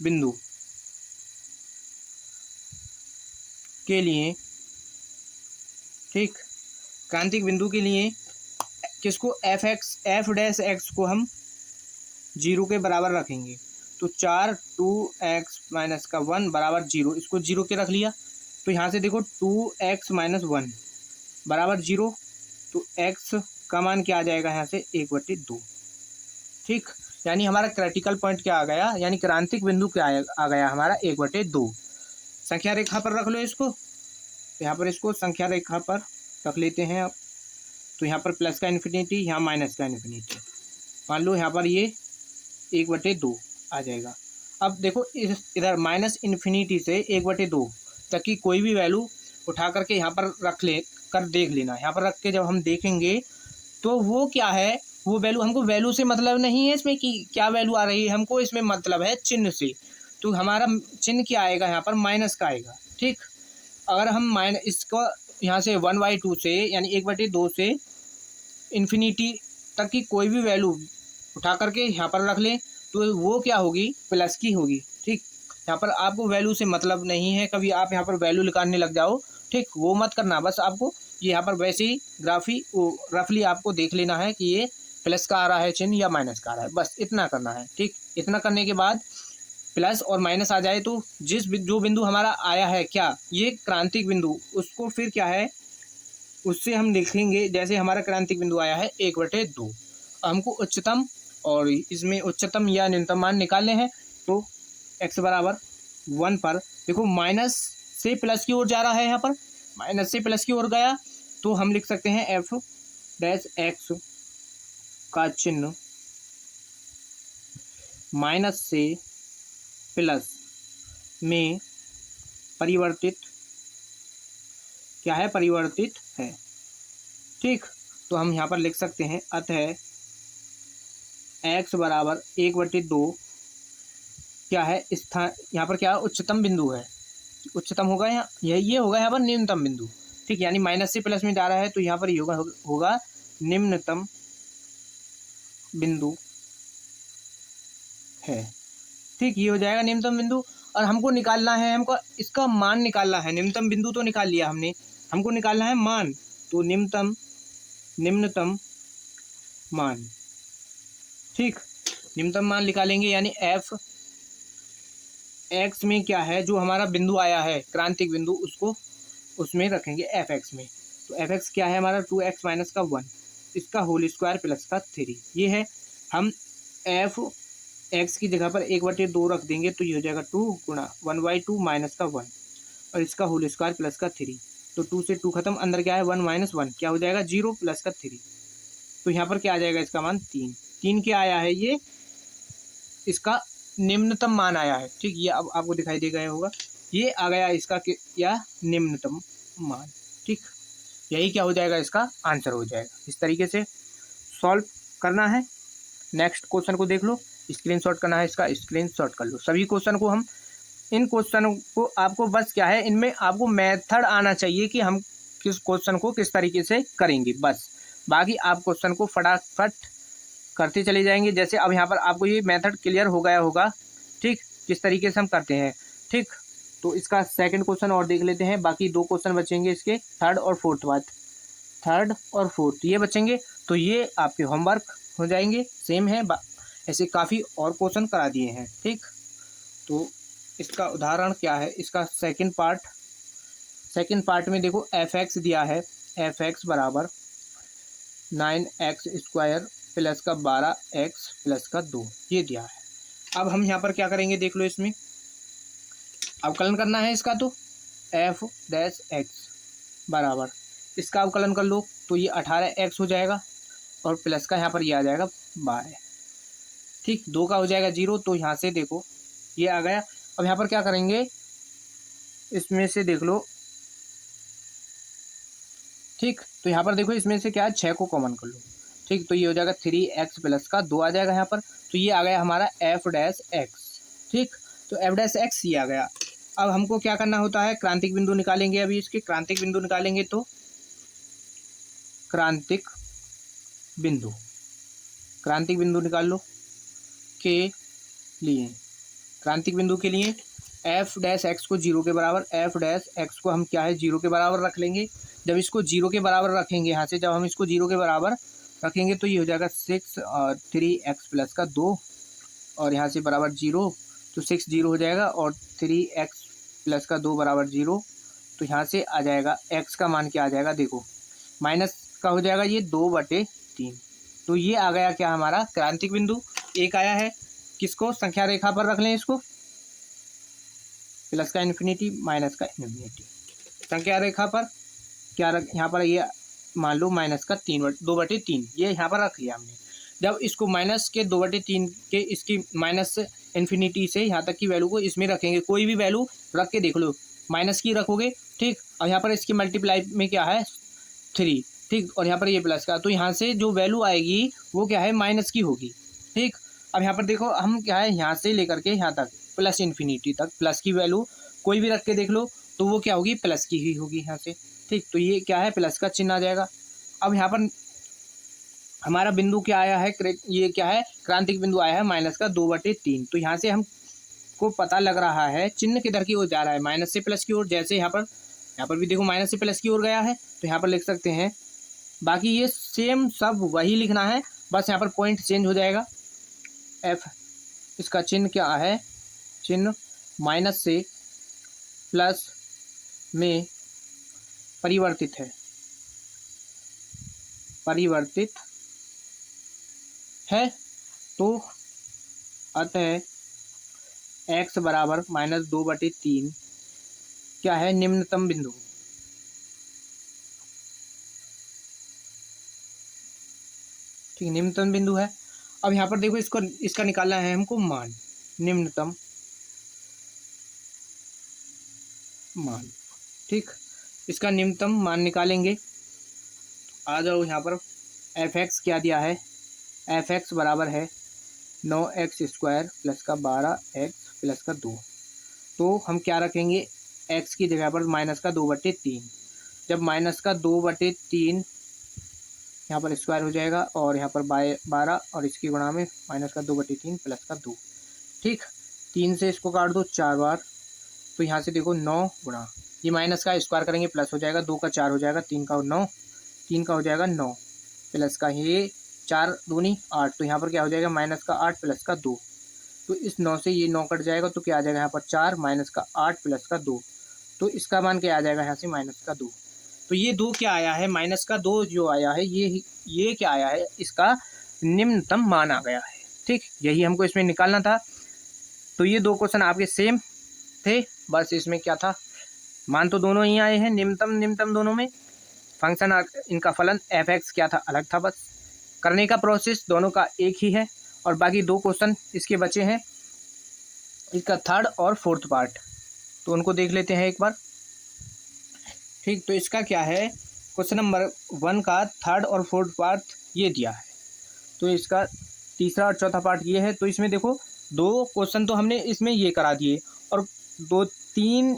बिंदु के लिए, ठीक, क्रांतिक बिंदु के लिए किसको, f'(x) को हम 0 के बराबर रखेंगे। तो 4 2x - 1 बराबर 0, इसको 0 के रख लिया। तो यहाँ से देखो 2x - 1 बराबर 0, तो x का मान क्या आ जाएगा, यहाँ से 1/2, ठीक। यानी हमारा क्रिटिकल पॉइंट क्या आ गया, यानी क्रांतिक बिंदु क्या आ गया हमारा, 1/2। संख्या रेखा पर रख लो इसको, तो यहाँ पर इसको संख्या रेखा पर रख लेते हैं अब। तो यहाँ पर प्लस का इन्फिनिटी, यहाँ माइनस का इन्फिनिटी, मान लो यहाँ पर ये 1/2 आ जाएगा। अब देखो इधर माइनस इन्फिनिटी से 1/2 तक की कोई भी वैल्यू उठा करके यहाँ पर रख ले कर देख लेना। यहाँ पर रख के जब हम देखेंगे तो वो क्या है, वो वैल्यू, हमको वैल्यू से मतलब नहीं है इसमें कि क्या वैल्यू आ रही है, हमको इसमें मतलब है चिन्ह से। तो हमारा चिन्ह क्या आएगा, यहाँ पर माइनस का आएगा, ठीक। अगर हम इसको यहाँ से 1/2 से यानी 1/2 से इन्फिनिटी तक की कोई भी वैल्यू उठा करके यहाँ पर रख लें तो वो क्या होगी, प्लस की होगी, ठीक। यहाँ पर आपको वैल्यू से मतलब नहीं है, कभी आप यहाँ पर वैल्यू निकालने लग जाओ, ठीक, वो मत करना। बस आपको ये यहाँ पर वैसे ही रफली आपको देख लेना है कि ये प्लस का आ रहा है चिन्ह या माइनस का आ रहा है, बस इतना करना है, ठीक। इतना करने के बाद प्लस और माइनस आ जाए तो जो बिंदु हमारा आया है क्या, ये क्रांतिक बिंदु, उसको फिर क्या है, उससे हम लिखेंगे जैसे हमारा क्रांतिक बिंदु आया है 1/2। हमको उच्चतम और इसमें उच्चतम या न्यूनतम मान निकालने हैं। तो x बराबर 1 पर देखो माइनस से प्लस की ओर जा रहा है, यहाँ पर माइनस से प्लस की ओर गया, तो हम लिख सकते हैं f'(x) का चिन्ह माइनस से प्लस में परिवर्तित क्या है, परिवर्तित है, ठीक। तो हम यहाँ पर लिख सकते हैं अतः x बराबर 1/2 क्या है, स्थान यहाँ पर क्या उच्चतम बिंदु है, उच्चतम होगा यहाँ, ये होगा यहाँ पर न्यूनतम बिंदु, ठीक। यानी माइनस से प्लस में जा रहा है तो यहाँ पर होगा निम्नतम बिंदु है, ठीक, ये हो जाएगा न्यूनतम बिंदु। और हमको निकालना है, हमको इसका मान निकालना है। न्यूनतम बिंदु तो निकाल लिया हमने, हमको निकालना है मान। तो निम्नतम मान, ठीक, निम्नतम मान निकालेंगे, यानी एफ एक्स में क्या है, जो हमारा बिंदु आया है क्रांतिक बिंदु, उसको उसमें रखेंगे एफ एक्स में। तो एफ एक्स क्या है हमारा, 2x माइनस का 1, इसका होल स्क्वायर प्लस का 3। ये है, हम एफ एक्स की जगह पर 1/2 रख देंगे, तो ये हो जाएगा 2 गुणा 1/2 माइनस का 1 और इसका होल स्क्वायर प्लस का 3। तो 2 से 2 खत्म, अंदर क्या है 1 माइनस 1 क्या हो जाएगा 0 प्लस का 3। तो यहाँ पर क्या आ जाएगा, इसका मान 3 क्या आया है, ये इसका निम्नतम मान आया है। ठीक, ये अब आपको दिखाई दे गया होगा, ये आ गया इसका या निम्नतम मान। ठीक, यही क्या हो जाएगा, इसका आंसर हो जाएगा। इस तरीके से सॉल्व करना है। नेक्स्ट क्वेश्चन को देख लो, स्क्रीनशॉट करना है, इसका स्क्रीनशॉट कर लो। सभी क्वेश्चन को हम, इन क्वेश्चनों को आपको बस क्या है, इनमें आपको मेथड आना चाहिए कि हम किस क्वेश्चन को किस तरीके से करेंगे, बस। बाकी आप क्वेश्चन को फटाफट करते चले जाएंगे। जैसे अब यहाँ पर आपको ये मेथड क्लियर हो गया होगा, ठीक, किस तरीके से हम करते हैं। ठीक, तो इसका सेकंड क्वेश्चन और देख लेते हैं। बाकी 2 क्वेश्चन बचेंगे इसके, थर्ड और फोर्थ ये बचेंगे। तो ये आपके होमवर्क हो जाएंगे, सेम है, ऐसे काफ़ी और क्वेश्चन करा दिए हैं। ठीक, तो इसका उदाहरण क्या है, इसका सेकंड पार्ट में देखो एफ एक्स दिया है, एफ एक्स बराबर 9x² प्लस का 12x प्लस का 2, ये दिया है। अब हम यहाँ पर क्या करेंगे, देख लो, इसमें अवकलन करना है इसका। तो एफ डैश एक्स बराबर, इसका अवकलन कर लो तो ये 18x हो जाएगा और प्लस का यहाँ पर ये आ जाएगा 12। ठीक, 2 का हो जाएगा 0, तो यहाँ से देखो ये आ गया। अब यहाँ पर क्या करेंगे, इसमें से देख लो, ठीक, तो यहाँ पर देखो इसमें से क्या है, 6 को कॉमन कर लो। ठीक, तो ये हो जाएगा 3x प्लस का 2 आ जाएगा यहाँ पर। तो ये आ गया हमारा एफ डैश एक्स। ठीक, तो एफ डैश एक्स ये आ गया। अब हमको क्या करना होता है, क्रांतिक बिंदु निकालेंगे। अभी इसके क्रांतिक बिंदु निकालेंगे, तो क्रांतिक बिंदु निकाल लो के लिए, क्रांतिक बिंदु के लिए एफ डैश एक्स को 0 के बराबर, एफ डैश एक्स को हम क्या है 0 के बराबर रख लेंगे। जब इसको 0 के बराबर रखेंगे, यहाँ से जब हम इसको 0 के बराबर रखेंगे, तो ये हो जाएगा 6 और 3x प्लस का 2 और यहाँ से बराबर 0, तो 6 0 हो जाएगा और 3x प्लस का 2 बराबर 0। तो यहाँ से आ जाएगा x का मान क्या आ जाएगा, देखो माइनस का हो जाएगा ये 2/3। तो ये आ गया क्या हमारा क्रांतिक बिंदु। एक आया है, किसको संख्या रेखा पर रख लें, इसको प्लस का इन्फिनिटी माइनस का इन्फिनिटी, संख्या रेखा पर क्या रख, यहाँ पर ये मान लो माइनस का 2/3, ये यहाँ पर रख लिया हमने। जब इसको माइनस के 2/3 के इसकी माइनस इन्फिनिटी से यहाँ तक की वैल्यू को इसमें रखेंगे, कोई भी वैल्यू रख के देख लो, माइनस की रखोगे। ठीक, और यहाँ पर इसकी मल्टीप्लाई में क्या है 3, ठीक, और यहाँ पर ये प्लस का, तो यहाँ से जो वैल्यू आएगी वो क्या है माइनस की होगी। ठीक, अब यहाँ पर देखो हम क्या है, यहाँ से लेकर के यहाँ तक प्लस इन्फिनिटी तक प्लस की वैल्यू कोई भी रख के देख लो, तो वो क्या होगी, प्लस की ही होगी यहाँ से। ठीक, तो ये क्या है, प्लस का चिन्ह आ जाएगा। अब यहाँ पर हमारा बिंदु क्या आया है, ये क्या है, क्रांतिक बिंदु आया है माइनस का 2/3। तो यहाँ से हमको पता लग रहा है चिन्ह किधर की ओर जा रहा है, माइनस से प्लस की ओर। जैसे यहाँ पर भी देखो माइनस से प्लस की ओर गया है, तो यहाँ पर लिख सकते हैं। बाकी ये सेम सब वही लिखना है, बस यहाँ पर पॉइंट चेंज हो जाएगा। एफ, इसका चिन्ह क्या है, चिन्ह माइनस से प्लस में परिवर्तित है, तो अतः x बराबर -2/3 क्या है, निम्नतम बिंदु। ठीक, निम्नतम बिंदु है। अब यहाँ पर देखो इसका निकालना है हमको मान, निम्नतम मान। ठीक, इसका निम्नतम मान निकालेंगे। आ जाओ यहाँ पर, एफ एक्स क्या दिया है, एफ एक्स बराबर है 9x² प्लस का 12x प्लस का 2। तो हम क्या रखेंगे, x की जगह पर माइनस का 2/3। जब माइनस का 2/3 यहाँ पर स्क्वायर हो जाएगा और यहाँ पर 12 और इसकी गुणा में माइनस का 2/3 प्लस का 2। ठीक, 3 से इसको काट दो 4 बार, तो यहाँ से देखो 9 गुणा, ये माइनस का स्क्वायर करेंगे प्लस हो जाएगा, 2 का 4 हो जाएगा, 3 का 9, 3 का हो जाएगा 9 प्लस का ये 4 दूनी 8, तो यहाँ पर क्या हो जाएगा माइनस का 8 प्लस का 2, तो इस 9 से ये 9 कट जाएगा, तो क्या आ जाएगा यहाँ पर 4 माइनस का 8 प्लस का 2, तो इसका मान क्या आ जाएगा यहाँ से माइनस का 2। तो ये 2 क्या आया है, माइनस का 2 जो आया है, ये क्या आया है, इसका निम्नतम मान आ गया है। ठीक, यही हमको इसमें निकालना था। तो ये 2 क्वेश्चन आपके सेम थे, बस इसमें क्या था, मान तो दोनों ही आए हैं, निम्नतम दोनों में। फंक्शन इनका फलन f(x) क्या था, अलग था। बस करने का प्रोसेस दोनों का एक ही है, और बाकी 2 क्वेश्चन इसके बचे हैं, इसका थर्ड और फोर्थ पार्ट, तो उनको देख लेते हैं एक बार। ठीक, तो इसका क्या है, क्वेश्चन नंबर 1 का थर्ड और फोर्थ पार्ट ये दिया है, तो इसका तीसरा और चौथा पार्ट ये है। तो इसमें देखो 2 क्वेश्चन तो हमने इसमें ये करा दिए, और 2, 3,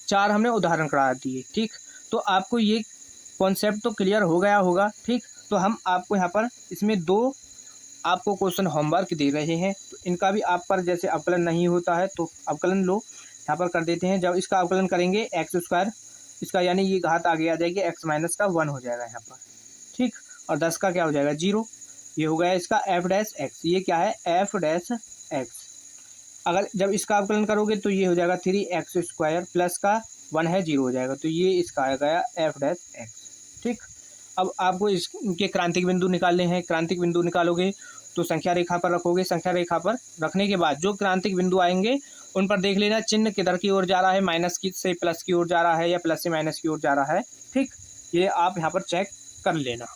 4 हमने उदाहरण करा दिए। ठीक, तो आपको ये कॉन्सेप्ट तो क्लियर हो गया होगा। ठीक, तो हम आपको यहाँ पर इसमें 2 आपको क्वेश्चन होमवर्क दे रहे हैं, तो इनका भी आप पर जैसे अवकलन नहीं होता है तो अवकलन लो, यहाँ पर कर देते हैं। जब इसका अवकलन करेंगे x², इसका यानी ये घात आगे आ जाएगी, x माइनस का 1 हो जाएगा यहाँ पर। ठीक, और 10 का क्या हो जाएगा 0, ये हो गया इसका f'(x), ये क्या है f'(x). अगर जब इसका अवकलन करोगे तो ये हो जाएगा 3x² प्लस का 1 है 0 हो जाएगा, तो ये इसका आ गया f'(x). ठीक, अब आपको इनके क्रांतिक बिंदु निकालने हैं। क्रांतिक बिंदु निकालोगे तो संख्या रेखा पर रखोगे, संख्या रेखा पर रखने के बाद जो क्रांतिक बिंदु आएंगे उन पर देख लेना चिन्ह किधर की ओर जा रहा है, माइनस की से प्लस की ओर जा रहा है या प्लस से माइनस की ओर जा रहा है। ठीक, ये आप यहाँ पर चेक कर लेना,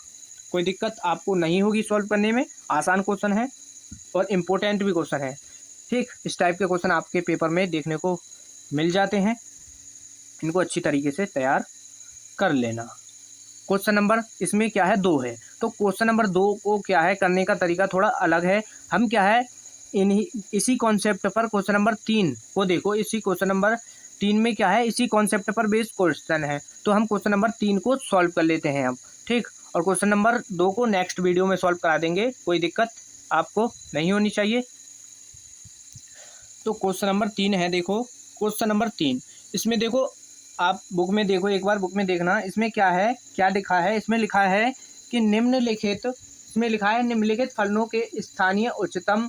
कोई दिक्कत आपको नहीं होगी सॉल्व करने में। आसान क्वेश्चन है और इम्पोर्टेंट भी क्वेश्चन है। ठीक, इस टाइप के क्वेश्चन आपके पेपर में देखने को मिल जाते हैं, इनको अच्छी तरीके से तैयार कर लेना। क्वेश्चन नंबर इसमें क्या है 2 है, तो क्वेश्चन नंबर 2 को क्या है करने का तरीका थोड़ा अलग है। हम क्या है इसी कॉन्सेप्ट पर क्वेश्चन नंबर 3 को देखो, इसी क्वेश्चन नंबर 3 में क्या है इसी कॉन्सेप्ट पर बेस्ड क्वेश्चन है, तो हम क्वेश्चन नंबर 3 को सॉल्व कर लेते हैं अब। ठीक, और क्वेश्चन नंबर 2 को नेक्स्ट वीडियो में सॉल्व करा देंगे, कोई दिक्कत आपको नहीं होनी चाहिए। तो क्वेश्चन नंबर 3 है, देखो क्वेश्चन नंबर 3, इसमें देखो आप बुक में देखो, एक बार बुक में देखना, इसमें क्या है, क्या लिखा है, इसमें लिखा है कि निम्नलिखित फलनों के स्थानीय उच्चतम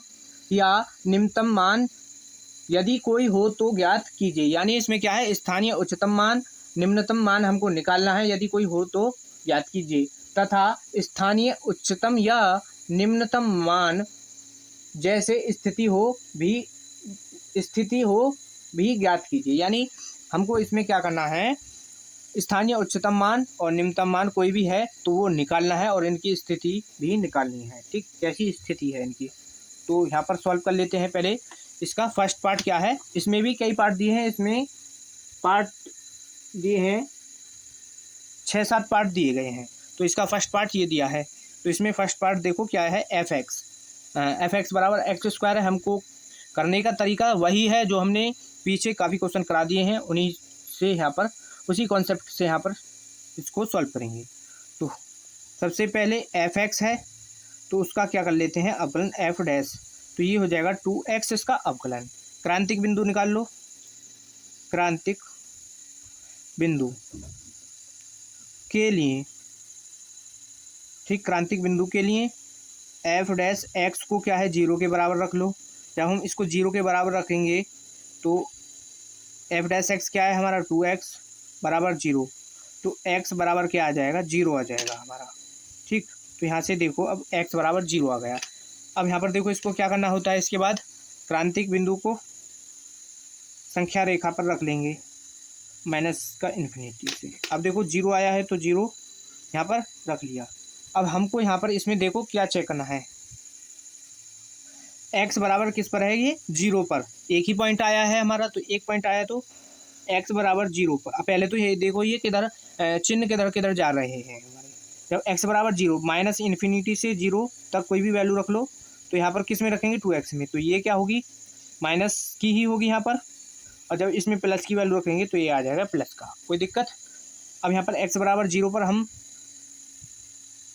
या निम्नतम मान यदि कोई हो तो ज्ञात कीजिए। यानी इसमें क्या है, स्थानीय उच्चतम मान निम्नतम मान हमको निकालना है, यदि कोई हो तो ज्ञात कीजिए, तथा स्थानीय उच्चतम या निम्नतम मान जैसे स्थिति हो भी ज्ञात कीजिए। यानी हमको इसमें क्या करना है, स्थानीय उच्चतम मान और निम्नतम मान कोई भी है तो वो निकालना है, और इनकी स्थिति भी निकालनी है। ठीक, कैसी स्थिति है इनकी, तो यहाँ पर सॉल्व कर लेते हैं। पहले इसका फर्स्ट पार्ट क्या है, इसमें भी कई पार्ट दिए हैं, इसमें पार्ट दिए हैं 6-7 पार्ट दिए गए हैं। तो इसका फर्स्ट पार्ट ये दिया है, तो इसमें फर्स्ट पार्ट देखो क्या है, f(x) बराबर x² है। हमको करने का तरीका वही है जो हमने पीछे काफ़ी क्वेश्चन करा दिए हैं, उन्हीं से यहाँ पर उसी कॉन्सेप्ट से यहाँ पर इसको सॉल्व करेंगे। तो सबसे पहले f(x) है, तो उसका क्या कर लेते हैं अवकलन f', तो ये हो जाएगा 2x इसका अवकलन। क्रांतिक बिंदु निकाल लो, क्रांतिक बिंदु के लिए, ठीक, क्रांतिक बिंदु के लिए f'(x) को क्या है 0 के बराबर रख लो। जब हम इसको 0 के बराबर रखेंगे तो f'(x) क्या है हमारा 2x बराबर 0, तो x बराबर क्या आ जाएगा 0 आ जाएगा हमारा। ठीक, तो यहाँ से देखो अब x बराबर 0 आ गया। अब यहाँ पर देखो इसको क्या करना होता है, इसके बाद क्रांतिक बिंदु को संख्या रेखा पर रख लेंगे माइनस का इन्फिनिटी से। अब देखो 0 आया है तो 0 यहाँ पर रख लिया। अब हमको यहाँ पर इसमें देखो क्या चेक करना है, x बराबर किस पर है, ये 0 पर, एक ही पॉइंट आया है हमारा, तो एक पॉइंट आया तो x बराबर 0 पर। अब पहले तो ये देखो ये किधर चिन्ह किधर जा रहे हैं हमारे। जब x बराबर 0 माइनस इन्फिनिटी से 0 तक कोई भी वैल्यू रख लो, तो यहाँ पर किस में रखेंगे 2x में, तो ये क्या होगी माइनस की ही होगी यहाँ पर, और जब इसमें प्लस की वैल्यू रखेंगे तो ये आ जाएगा प्लस का, कोई दिक्कत। अब यहाँ पर x बराबर 0 पर हम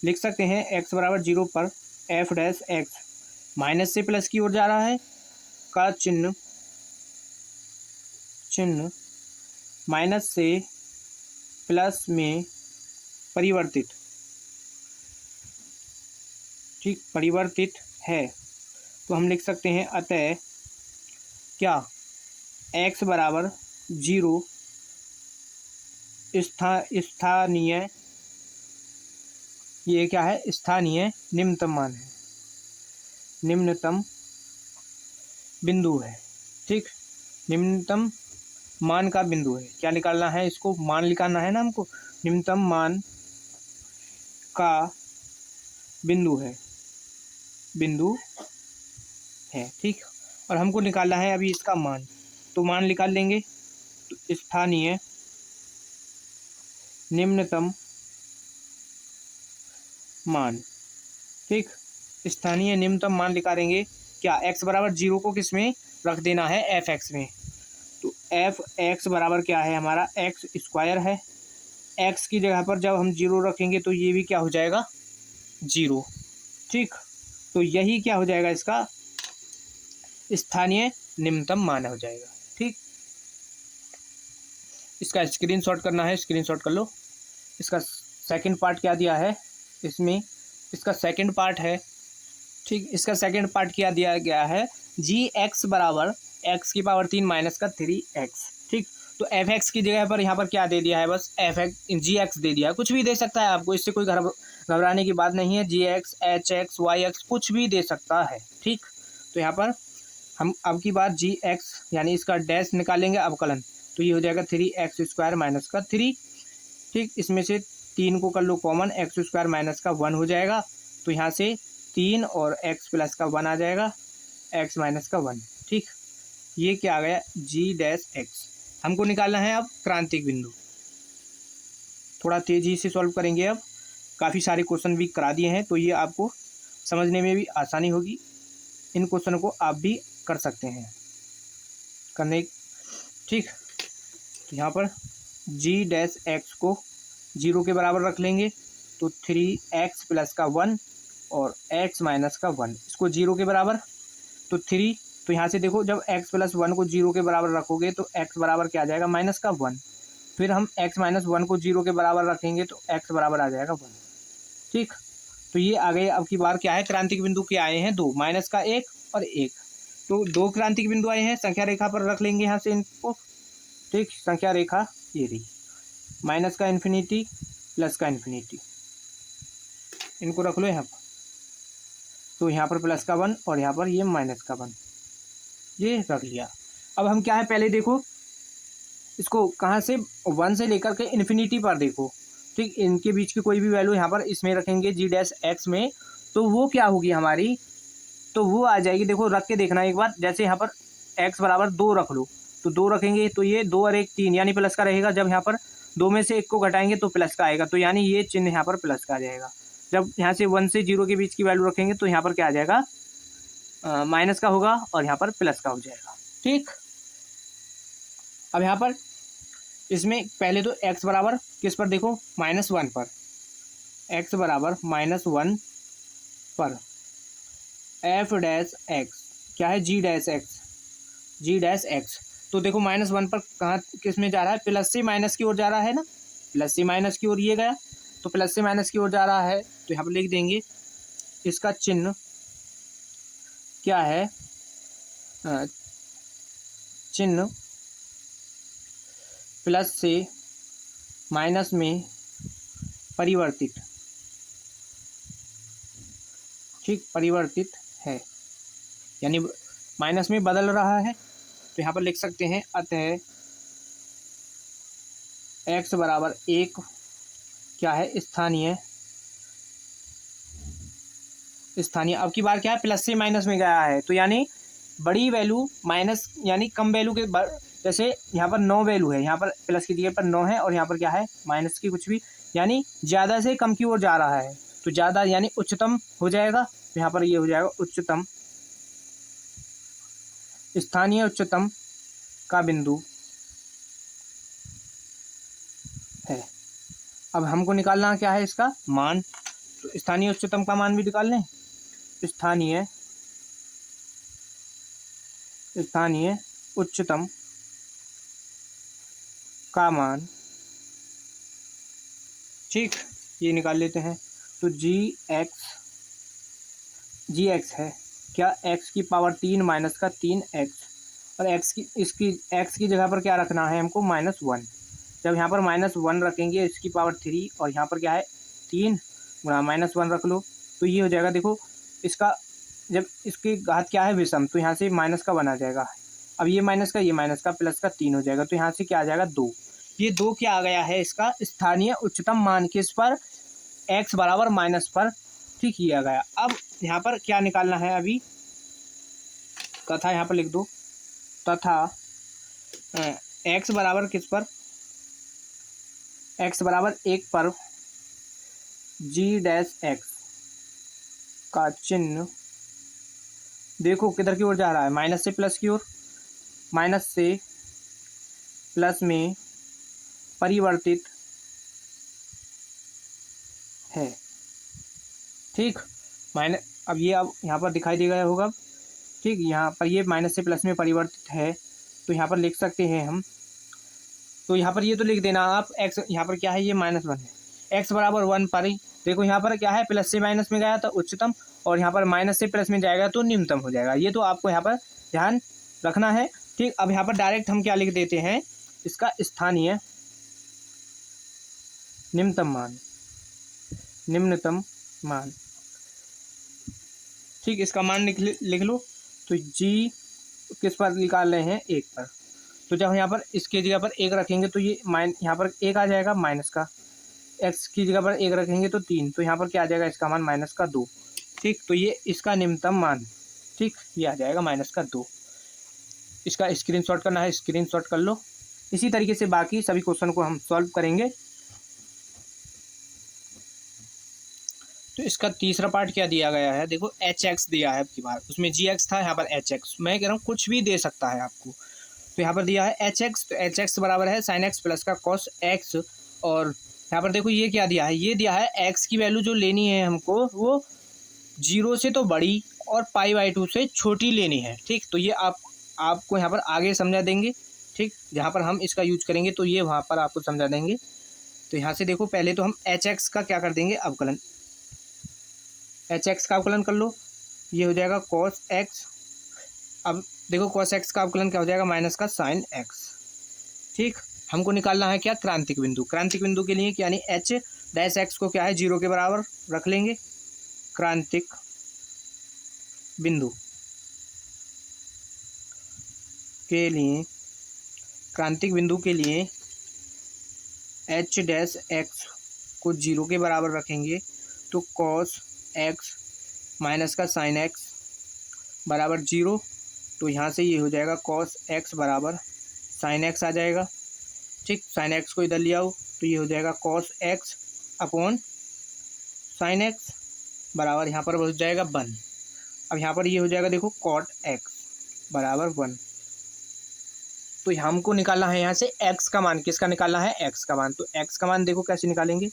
लिख सकते हैं x बराबर 0 पर f'(x) माइनस से प्लस की ओर जा रहा है का चिन्ह चिन्ह माइनस से प्लस में परिवर्तित, ठीक, परिवर्तित है। तो हम लिख सकते हैं अतः क्या x बराबर 0 स्थानीय, ये क्या है, स्थानीय निम्नतम मान है, निम्नतम बिंदु है, ठीक, निम्नतम मान का बिंदु है। क्या निकालना है, इसको मान निकालना है ना हमको, निम्नतम मान का बिंदु है, बिंदु है, ठीक। और हमको निकालना है अभी इसका मान, तो मान निकाल लेंगे। तो स्थानीय निम्नतम मान, ठीक, स्थानीय निम्नतम मान निकालेंगे। क्या x बराबर 0 को किस में रख देना है, एफ एक्स में। तो एफ एक्स बराबर क्या है हमारा, एक्स स्क्वायर है। x की जगह पर जब हम 0 रखेंगे तो ये भी क्या हो जाएगा, 0, ठीक। तो यही क्या हो जाएगा, इसका स्थानीय निम्नतम मान हो जाएगा, ठीक। इसका स्क्रीनशॉट करना है, स्क्रीनशॉट कर लो। इसका सेकंड पार्ट क्या दिया है इसमें, इसका सेकंड पार्ट है, ठीक। इसका सेकंड पार्ट क्या दिया गया है, जी एक्स बराबर एक्स की पावर 3 माइनस का 3x, ठीक। तो एफ एक्स की जगह पर यहाँ पर क्या दे दिया है, बस एफ एक्स जी एक्स दे दिया है। कुछ भी दे सकता है आपको, इससे कोई घबराने की बात नहीं है। G X, H X, Y X कुछ भी दे सकता है, ठीक। तो यहाँ पर हम अब की बात जी एक्स यानी इसका डैश निकालेंगे अवकलन, तो ये हो जाएगा 3x² माइनस का 3, ठीक। इसमें से 3 को कर लो कॉमन, x² माइनस का 1 हो जाएगा। तो यहाँ से 3 और x प्लस का 1 आ जाएगा, x माइनस का 1, ठीक। ये क्या आ गया, g-x। हमको निकालना है अब क्रांतिक बिंदु। थोड़ा तेज़ी से सॉल्व करेंगे, अब काफ़ी सारे क्वेश्चन भी करा दिए हैं, तो ये आपको समझने में भी आसानी होगी। इन क्वेश्चन को आप भी कर सकते हैं करने, ठीक। तो यहाँ पर g-x को 0 के बराबर रख लेंगे, तो 3x प्लस का 1 और x माइनस का 1, इसको 0 के बराबर, तो 3। तो यहाँ से देखो जब x प्लस 1 को 0 के बराबर रखोगे तो x बराबर क्या आ जाएगा, माइनस का 1। फिर हम x माइनस 1 को 0 के बराबर रखेंगे तो x बराबर आ जाएगा 1, ठीक। तो ये आ गए। अब की बार क्या है, क्रांतिक बिंदु क्या आए हैं, 2, माइनस का 1 और 1। तो 2 क्रांतिक बिंदु आए हैं, संख्या रेखा पर रख लेंगे यहाँ से इनको, ठीक। संख्या रेखा ये रही, माइनस का इन्फिनिटी प्लस का इन्फिनिटी, इनको रख लो यहाँ पर। तो यहाँ पर प्लस का 1 और यहाँ पर ये माइनस का 1, ये रख लिया। अब हम क्या है, पहले देखो इसको कहाँ से, 1 से लेकर के इन्फिनिटी पर देखो, ठीक। इनके बीच की कोई भी वैल्यू यहाँ पर इसमें रखेंगे g-x में, तो वो क्या होगी हमारी, तो वो आ जाएगी। देखो रख के देखना एक बार, जैसे यहाँ पर x बराबर 2 रख लो, तो 2 रखेंगे तो ये 2 और 1 3 यानी प्लस का रहेगा। जब यहाँ पर 2 में से 1 को घटाएंगे तो प्लस का आएगा, तो यानी ये चिन्ह यहाँ पर प्लस का आ जाएगा। जब यहाँ से 1 से 0 के बीच की वैल्यू रखेंगे तो यहाँ पर क्या आ जाएगा, माइनस का होगा और यहाँ पर प्लस का हो जाएगा, ठीक। अब यहाँ पर इसमें पहले तो x बराबर किस पर देखो, -1 पर, x बराबर -1 पर f-x क्या है, g-x। तो देखो -1 पर कहाँ किस में जा रहा है, प्लस से माइनस की ओर जा रहा है ना, प्लस से माइनस की ओर ये गया, तो प्लस से माइनस की ओर जा रहा है। तो यहाँ पर लिख देंगे इसका चिन्ह क्या है, चिन्ह प्लस से माइनस में परिवर्तित, ठीक, परिवर्तित है, यानी माइनस में बदल रहा है। तो यहाँ पर लिख सकते हैं अतः x बराबर 1 क्या है, स्थानीय, अब की बार क्या है, प्लस से माइनस में गया है, तो यानी बड़ी वैल्यू माइनस यानी कम वैल्यू के, जैसे यहाँ पर 9 वैल्यू है, यहाँ पर प्लस की जगह पर 9 है और यहाँ पर क्या है, माइनस की कुछ भी, यानी ज़्यादा से कम की ओर जा रहा है, तो ज़्यादा यानी उच्चतम हो जाएगा। तो यहाँ पर ये हो जाएगा उच्चतम, स्थानीय उच्चतम का बिंदु है। अब हमको निकालना क्या है, इसका मान। तो स्थानीय उच्चतम का मान भी निकाल लें, स्थानीय उच्चतम का मान, ठीक, ये निकाल लेते हैं। तो जी एक्स है क्या, एक्स की पावर 3 माइनस का 3x, और एक्स की जगह पर क्या रखना है हमको, -1। जब यहाँ पर -1 रखेंगे, इसकी पावर 3 और यहाँ पर क्या है 3 गुणा -1 रख लो, तो ये हो जाएगा। देखो इसका जब इसकी घात क्या है विषम, तो यहाँ से माइनस का 1 आ जाएगा। अब ये माइनस का प्लस का 3 हो जाएगा, तो यहाँ से क्या आ जाएगा 2। ये 2 क्या आ गया है इसका स्थानीय उच्चतम मान, किस पर, x बराबर माइनस पर, ठीक, ये आ गया। अब यहाँ पर क्या निकालना है अभी, तथा यहाँ पर लिख दो, तथा x बराबर किस पर, x बराबर 1 पर g-x का चिन्ह देखो किधर की ओर जा रहा है, माइनस से प्लस की ओर, माइनस से प्लस में परिवर्तित है, ठीक। अब यहाँ पर दिखाई दे गया होगा, ठीक, यहाँ पर ये माइनस से प्लस में परिवर्तित है, तो यहाँ पर लिख सकते हैं हम, तो यहाँ पर ये तो लिख देना आप, x यहाँ पर क्या है, ये -1 है, x बराबर 1 पर ही देखो यहाँ पर क्या है, प्लस से माइनस में गया तो उच्चतम, और यहाँ पर माइनस से प्लस में जाएगा तो निम्नतम हो जाएगा। ये तो आपको यहाँ पर ध्यान रखना है, ठीक। अब यहाँ पर डायरेक्ट हम क्या लिख देते हैं, इसका स्थानीय निम्नतम मान, ठीक, इसका मान लिख लो। तो जी किस पर निकाल रहे हैं, 1 पर, तो जब यहाँ पर इसके जगह पर 1 रखेंगे तो ये यहाँ पर 1 आ जाएगा माइनस का, x की जगह पर 1 रखेंगे तो 3, तो यहाँ पर क्या आ जाएगा इसका मान -2, ठीक। तो ये इसका निम्नतम मान, ठीक, ये आ जाएगा -2। इसका स्क्रीनशॉट करना है, स्क्रीनशॉट कर लो। इसी तरीके से बाकी सभी क्वेश्चन को हम सॉल्व करेंगे। तो इसका तीसरा पार्ट क्या दिया गया है, देखो hx दिया है, आपकी बार उसमें gx था, यहाँ पर hx, मैं कह रहा हूँ कुछ भी दे सकता है आपको। तो यहाँ पर दिया है hx, तो hx बराबर है sin x प्लस का cos x, और यहाँ पर देखो ये क्या दिया है, ये दिया है x की वैल्यू जो लेनी है हमको, वो 0 से तो बड़ी और π/2 से छोटी लेनी है, ठीक। तो ये आपको यहाँ पर आगे समझा देंगे, ठीक, जहाँ पर हम इसका यूज करेंगे तो ये वहाँ पर आपको समझा देंगे। तो यहाँ से देखो पहले तो हम hx का क्या कर देंगे, अवकलन, hx का अवकलन कर लो, ये हो जाएगा cos x। अब देखो cos x का अवकलन क्या हो जाएगा, माइनस का sin x, ठीक। हमको निकालना है क्या, क्रांतिक बिंदु। क्रांतिक बिंदु के लिए यानी h-x को क्या है 0 के बराबर रख लेंगे। क्रांतिक बिंदु के लिए h-x को 0 के बराबर रखेंगे, तो cos x माइनस का sin x बराबर 0, तो यहाँ से ये हो जाएगा cos x बराबर sin x आ जाएगा, ठीक। sin x को इधर ले आओ तो ये हो जाएगा cos x upon sin x बराबर यहाँ पर हो जाएगा 1। अब यहाँ पर ये हो जाएगा देखो cot x बराबर 1। तो हमको निकालना है यहाँ से x का मान, किसका निकालना है, x का मान। तो x का मान देखो कैसे निकालेंगे,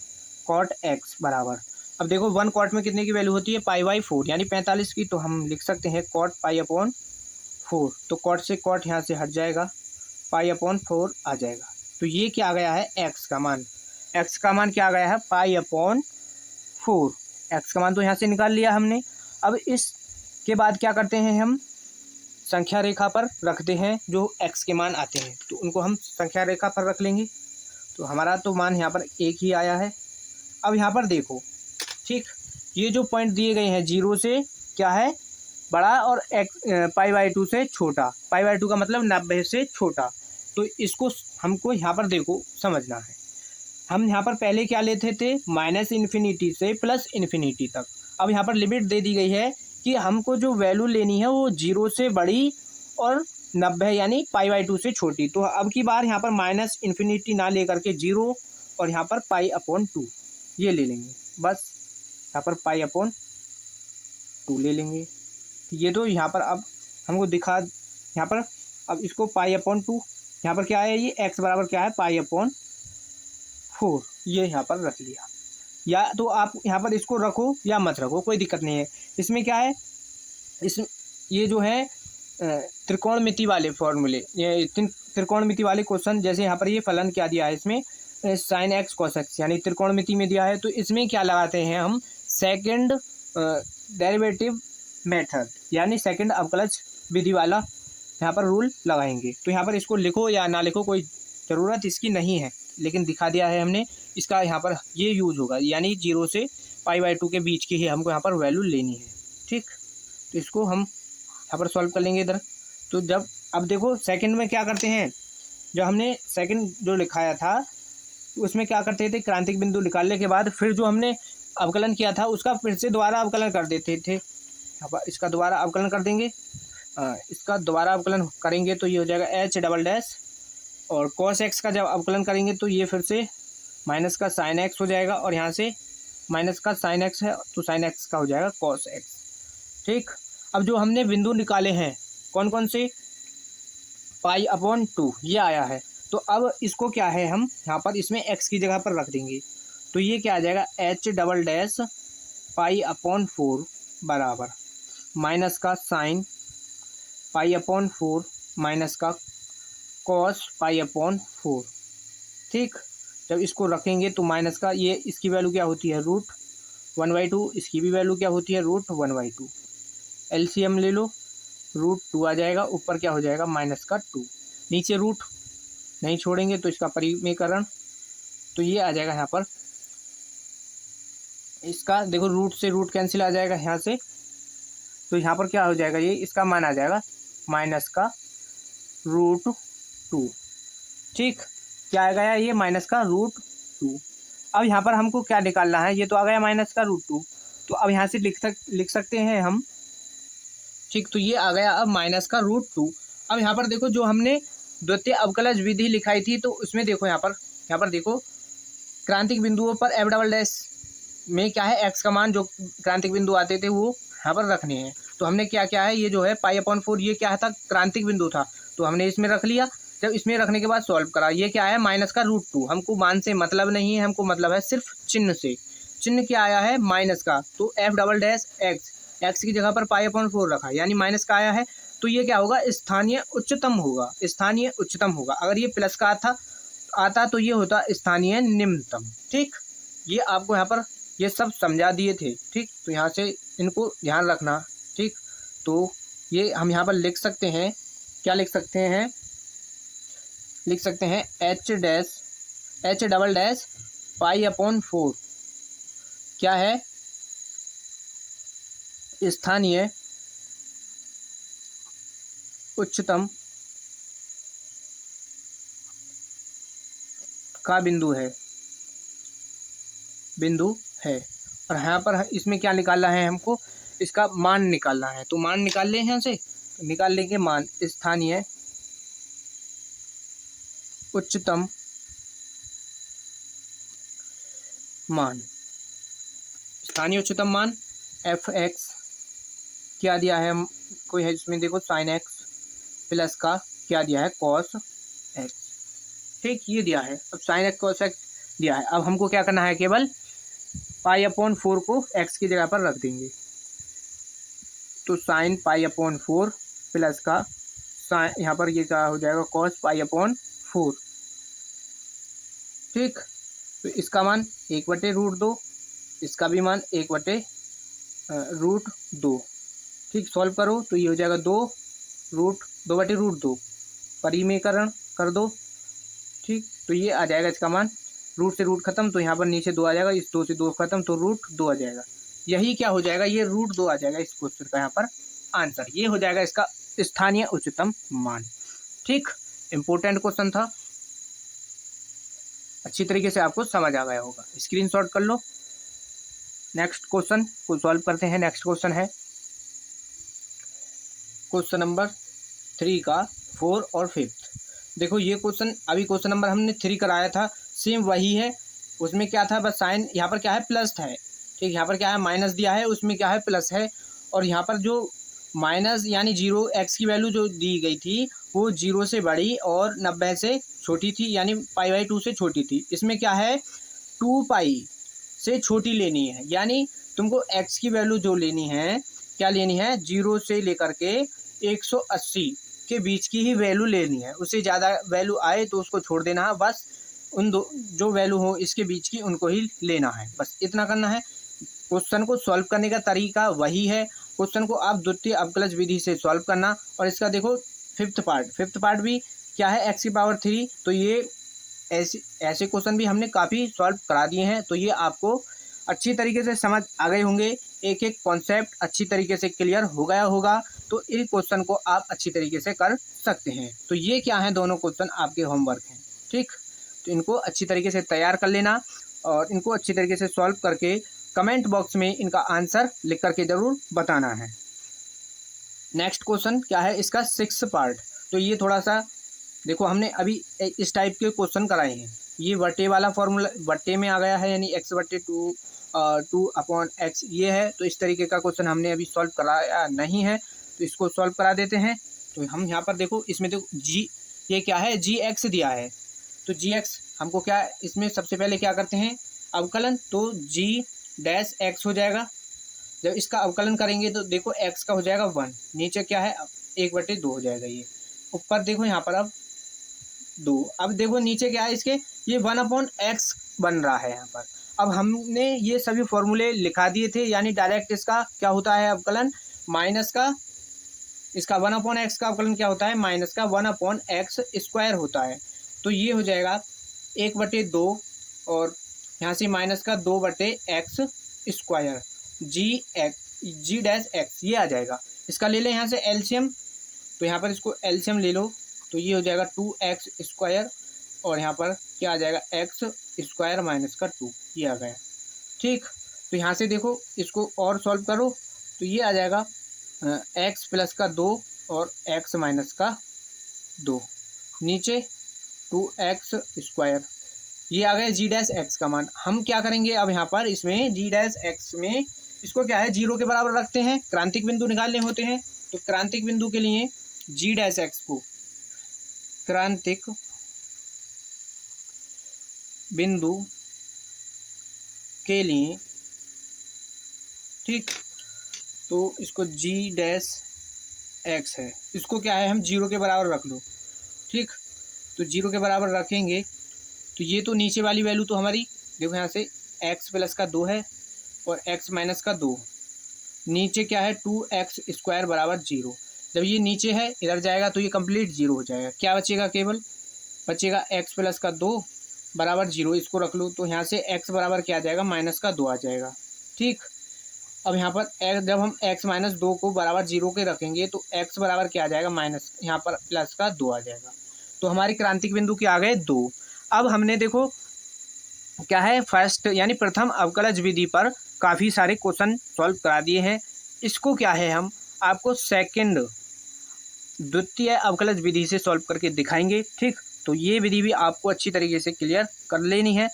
cot x बराबर, अब देखो 1 cot में कितने की वैल्यू होती है, π/4 यानी 45 की, तो हम लिख सकते हैं cot π/4। तो cot से cot यहाँ से हट जाएगा, π/4 आ जाएगा। तो ये क्या आ गया है, x का मान। x का मान क्या आ गया है, π/4। x का मान तो यहाँ से निकाल लिया हमने। अब इसके बाद क्या करते हैं, हम संख्या रेखा पर रखते हैं जो x के मान आते हैं, तो उनको हम संख्या रेखा पर रख लेंगे। तो हमारा तो मान यहाँ पर 1 ही आया है। अब यहाँ पर देखो, ठीक, ये जो पॉइंट दिए गए हैं 0 से क्या है बड़ा और π/2 से छोटा, π/2 का मतलब 90 से छोटा, तो इसको हमको यहाँ पर देखो समझना है। हम यहाँ पर पहले क्या लेते थे, -∞ से +∞ तक। अब यहाँ पर लिमिट दे दी गई है कि हमको जो वैल्यू लेनी है वो 0 से बड़ी और 90 यानी π/2 से छोटी। तो अब की बार यहाँ पर -∞ ना लेकर के 0 और यहाँ पर π/2 ये ले लेंगे, बस यहाँ पर π/2 ले लेंगे। ये तो यहाँ पर अब हमको दिखा, यहाँ पर अब इसको π/2 यहाँ पर क्या है, ये x बराबर क्या है, π/4 ये यहाँ पर रख लिया। या तो आप यहाँ पर इसको रखो या मत रखो, कोई दिक्कत नहीं है। इसमें क्या है, ये जो है त्रिकोणमिति वाले फॉर्मूले, ये त्रिकोणमिति वाले क्वेश्चन, जैसे यहाँ पर ये फलन क्या दिया है इसमें, साइन एक्स कॉस एक्स, यानी त्रिकोणमिति में दिया है, तो इसमें क्या लगाते हैं हम, सेकंड डेरिवेटिव मेथड, यानी सेकंड अवकलज विधि वाला यहाँ पर रूल लगाएंगे। तो यहाँ पर इसको लिखो या ना लिखो कोई ज़रूरत इसकी नहीं है, लेकिन दिखा दिया है हमने, इसका यहाँ पर ये यूज होगा, यानी 0 से π/2 के बीच की ही हमको यहाँ पर वैल्यू लेनी है। ठीक, तो इसको हम यहाँ पर सॉल्व कर लेंगे इधर। तो जब अब देखो सेकंड में क्या करते हैं, जब हमने सेकंड जो लिखाया था उसमें क्या करते थे, क्रांतिक बिंदु निकालने के बाद फिर जो हमने अवकलन किया था उसका फिर से दोबारा अवकलन कर देते थे। यहाँ पर इसका दोबारा अवकलन कर देंगे, इसका दोबारा अवकलन करेंगे तो ये हो जाएगा एच डबल डैश, और कॉस एक्स का जब अवकलन करेंगे तो ये फिर से माइनस का साइन एक्स हो जाएगा, और यहाँ से माइनस का साइन एक्स है तो साइन एक्स का हो जाएगा कॉस एक्स। ठीक, अब जो हमने बिंदु निकाले हैं कौन कौन से, π/2 ये आया है, तो अब इसको क्या है, हम यहाँ पर इसमें x की जगह पर रख देंगे, तो ये क्या आ जाएगा, h डबल डैश π/4 बराबर माइनस का साइन π/4 माइनस का कॉस π/4। ठीक, जब इसको रखेंगे तो माइनस का ये, इसकी वैल्यू क्या होती है, √1/2, इसकी भी वैल्यू क्या होती है, √1/2, एलसीएम ले लो, √2 आ जाएगा, ऊपर क्या हो जाएगा, माइनस का 2, नीचे रूट नहीं छोड़ेंगे तो इसका परिमेयकरण, तो ये आ जाएगा यहाँ पर, इसका देखो रूट से रूट कैंसिल आ जाएगा यहाँ से, तो यहाँ पर क्या हो जाएगा, ये इसका मान आ जाएगा माइनस का √2। ठीक, क्या आ गया, ये माइनस का √2। अब यहाँ पर हमको क्या निकालना है, ये तो आ गया माइनस का √2, तो अब यहाँ से लिख सकते हैं हम। ठीक, तो ये आ गया अब माइनस का √2। अब यहाँ पर देखो जो हमने द्वितीय अवकलज विधि लिखाई थी, तो उसमें देखो यहाँ पर देखो क्रांतिक बिंदुओं पर एफ डबल डैश में क्या है, एक्स का मान जो क्रांतिक बिंदु आते थे वो यहाँ पर रखने हैं। तो हमने क्या क्या है, ये जो है π/4 ये क्या था, क्रांतिक बिंदु था, तो हमने इसमें रख लिया। जब इसमें रखने के बाद सॉल्व करा, ये क्या है, माइनस का √2, हमको मान से मतलब नहीं है, हमको मतलब है सिर्फ चिन्ह से। चिन्ह क्या आया है, माइनस का, तो एफ डबल डैश एक्स की जगह पर π/4 रखा, यानी माइनस का आया है, तो ये क्या होगा, स्थानीय उच्चतम होगा, स्थानीय उच्चतम होगा। अगर ये प्लस का आता तो ये होता स्थानीय निम्नतम। ठीक, ये आपको यहाँ पर ये सब समझा दिए थे। ठीक, तो यहाँ से इनको ध्यान रखना। ठीक, तो ये हम यहाँ पर लिख सकते हैं, क्या लिख सकते हैं, लिख सकते हैं h डबल डैश π/4 क्या है, स्थानीय उच्चतम का बिंदु है। और यहाँ पर इसमें क्या निकालना है, हमको इसका मान निकालना है, तो मान निकाल लें, यहाँ से निकाल लेंगे मान, स्थानीय उच्चतम मान, स्थानीय उच्चतम मान f(x) क्या दिया है हमको है, इसमें देखो साइन एक्स प्लस का क्या दिया है, कॉस एक्स। ठीक, ये दिया है, अब साइन एक्स कॉस एक्स दिया है। अब हमको क्या करना है, केवल π/4 को x की जगह पर रख देंगे, तो साइन π/4 प्लस का साइन, यहाँ पर ये क्या हो जाएगा, कॉस π/4। ठीक, तो इसका मान 1/√2, इसका भी मान 1/√2। ठीक, सॉल्व करो तो ये हो जाएगा 2√2 परिमेयकरण कर दो। ठीक, तो ये आ जाएगा इसका मान, रूट से रूट खत्म, तो यहाँ पर नीचे 2 आ जाएगा, इस 2 से 2 खत्म, तो √2 आ जाएगा। यही क्या हो जाएगा, ये √2 आ जाएगा इस क्वेश्चन का यहाँ पर आंसर। ये हो जाएगा इसका स्थानीय उच्चतम मान। ठीक, इम्पोर्टेंट क्वेश्चन था, अच्छी तरीके से आपको समझ आ गया होगा, स्क्रीनशॉट कर लो। नेक्स्ट क्वेश्चन को सॉल्व करते हैं। नेक्स्ट क्वेश्चन है क्वेश्चन नंबर 3 का 4 और 5। देखो ये क्वेश्चन, अभी क्वेश्चन नंबर हमने 3 कराया था, सेम वही है। उसमें क्या था, बस साइन यहाँ पर क्या है, प्लस है। ठीक, यहाँ पर क्या है, माइनस दिया है, उसमें क्या है, प्लस है। और यहाँ पर जो माइनस यानी 0 x की वैल्यू जो दी गई थी वो 0 से बड़ी और 90 से छोटी थी, यानी π/2 से छोटी थी। इसमें क्या है, 2π से छोटी लेनी है, यानी तुमको x की वैल्यू जो लेनी है, क्या लेनी है, 0 से लेकर के 180 के बीच की ही वैल्यू लेनी है। उससे ज़्यादा वैल्यू आए तो उसको छोड़ देना है। बस उन दो जो वैल्यू हो इसके बीच की उनको ही लेना है। बस इतना करना है। क्वेश्चन को सॉल्व करने का तरीका वही है। क्वेश्चन को आप द्वितीय अवकलज विधि से सॉल्व करना। और इसका देखो फिफ्थ पार्ट भी क्या है, एक्स की पावर 3। तो ये ऐसे क्वेश्चन भी हमने काफ़ी सॉल्व करा दिए हैं। तो ये आपको अच्छी तरीके से समझ आ गए होंगे। एक एक कॉन्सेप्ट अच्छी तरीके से क्लियर हो गया होगा। तो इन क्वेश्चन को आप अच्छी तरीके से कर सकते हैं। तो ये क्या है, दोनों क्वेश्चन आपके होमवर्क हैं। ठीक, तो इनको अच्छी तरीके से तैयार कर लेना और इनको अच्छी तरीके से सॉल्व करके कमेंट बॉक्स में इनका आंसर लिख करके ज़रूर बताना है। नेक्स्ट क्वेश्चन क्या है, इसका 6th पार्ट। तो ये थोड़ा सा देखो, हमने अभी इस टाइप के क्वेश्चन कराए हैं। ये बट्टे वाला फॉर्मूला बट्टे में आ गया है, यानी x/2 2/x ये है। तो इस तरीके का क्वेश्चन हमने अभी सॉल्व कराया नहीं है, तो इसको सॉल्व करा देते हैं। तो हम यहाँ पर देखो, इसमें देखो जी, ये क्या है, gx दिया है। तो gx हमको क्या, इसमें सबसे पहले क्या करते हैं, अवकलन। तो g-x हो जाएगा। जब इसका अवकलन करेंगे तो देखो x का हो जाएगा 1, नीचे क्या है 1/2 हो जाएगा। ये ऊपर देखो यहाँ पर अब 2, अब देखो नीचे क्या है इसके, ये 1/x बन रहा है यहाँ पर। अब हमने ये सभी फॉर्मूले लिखा दिए थे, यानी डायरेक्ट इसका क्या होता है अवकलन, माइनस का, इसका 1/x का अवकलन क्या होता है, माइनस का 1/x² होता है। तो ये हो जाएगा 1/2 और यहाँ से माइनस का 2/x², g'(x) ये आ जाएगा। इसका ले लें यहाँ से एलसीएम। तो यहाँ पर इसको एलसीएम ले लो, तो ये हो जाएगा 2x² और यहाँ पर क्या आ जाएगा x² माइनस का 2, ये आ गया। ठीक, तो यहाँ से देखो इसको और सॉल्व करो, तो ये आ जाएगा x प्लस का 2 और x माइनस का 2, नीचे 2x², ये आ गया g'(x) का मान। हम क्या करेंगे अब यहाँ पर, इसमें g'(x) में इसको क्या है 0 के बराबर रखते हैं, क्रांतिक बिंदु निकालने होते हैं। तो क्रांतिक बिंदु के लिए g'(x) को क्रांतिक बिंदु के लिए, ठीक, तो इसको g'(x) है, इसको क्या है हम 0 के बराबर रख लो। ठीक, तो 0 के बराबर रखेंगे तो ये तो नीचे वाली वैल्यू तो हमारी देखो यहाँ से x प्लस का 2 है और x माइनस का 2, नीचे क्या है 2x² बराबर 0। जब ये नीचे है इधर जाएगा तो ये कंप्लीट 0 हो जाएगा। क्या बचेगा, केवल बचेगा x प्लस का 2 बराबर 0, इसको रख लो। तो यहाँ से x बराबर क्या आ जाएगा, माइनस का 2 आ जाएगा। ठीक, अब यहाँ पर जब हम x माइनस 2 को बराबर 0 के रखेंगे तो x बराबर क्या आ जाएगा, माइनस, यहाँ पर प्लस का 2 आ जाएगा। तो हमारी क्रांतिक बिंदु क्या आ गए 2। अब हमने देखो क्या है, फर्स्ट यानी प्रथम अवकलज विधि पर काफ़ी सारे क्वेश्चन सॉल्व करा दिए हैं। इसको क्या है, हम आपको सेकंड द्वितीय अवकलज विधि से सॉल्व करके दिखाएंगे। ठीक, तो ये विधि भी आपको अच्छी तरीके से क्लियर कर लेनी है।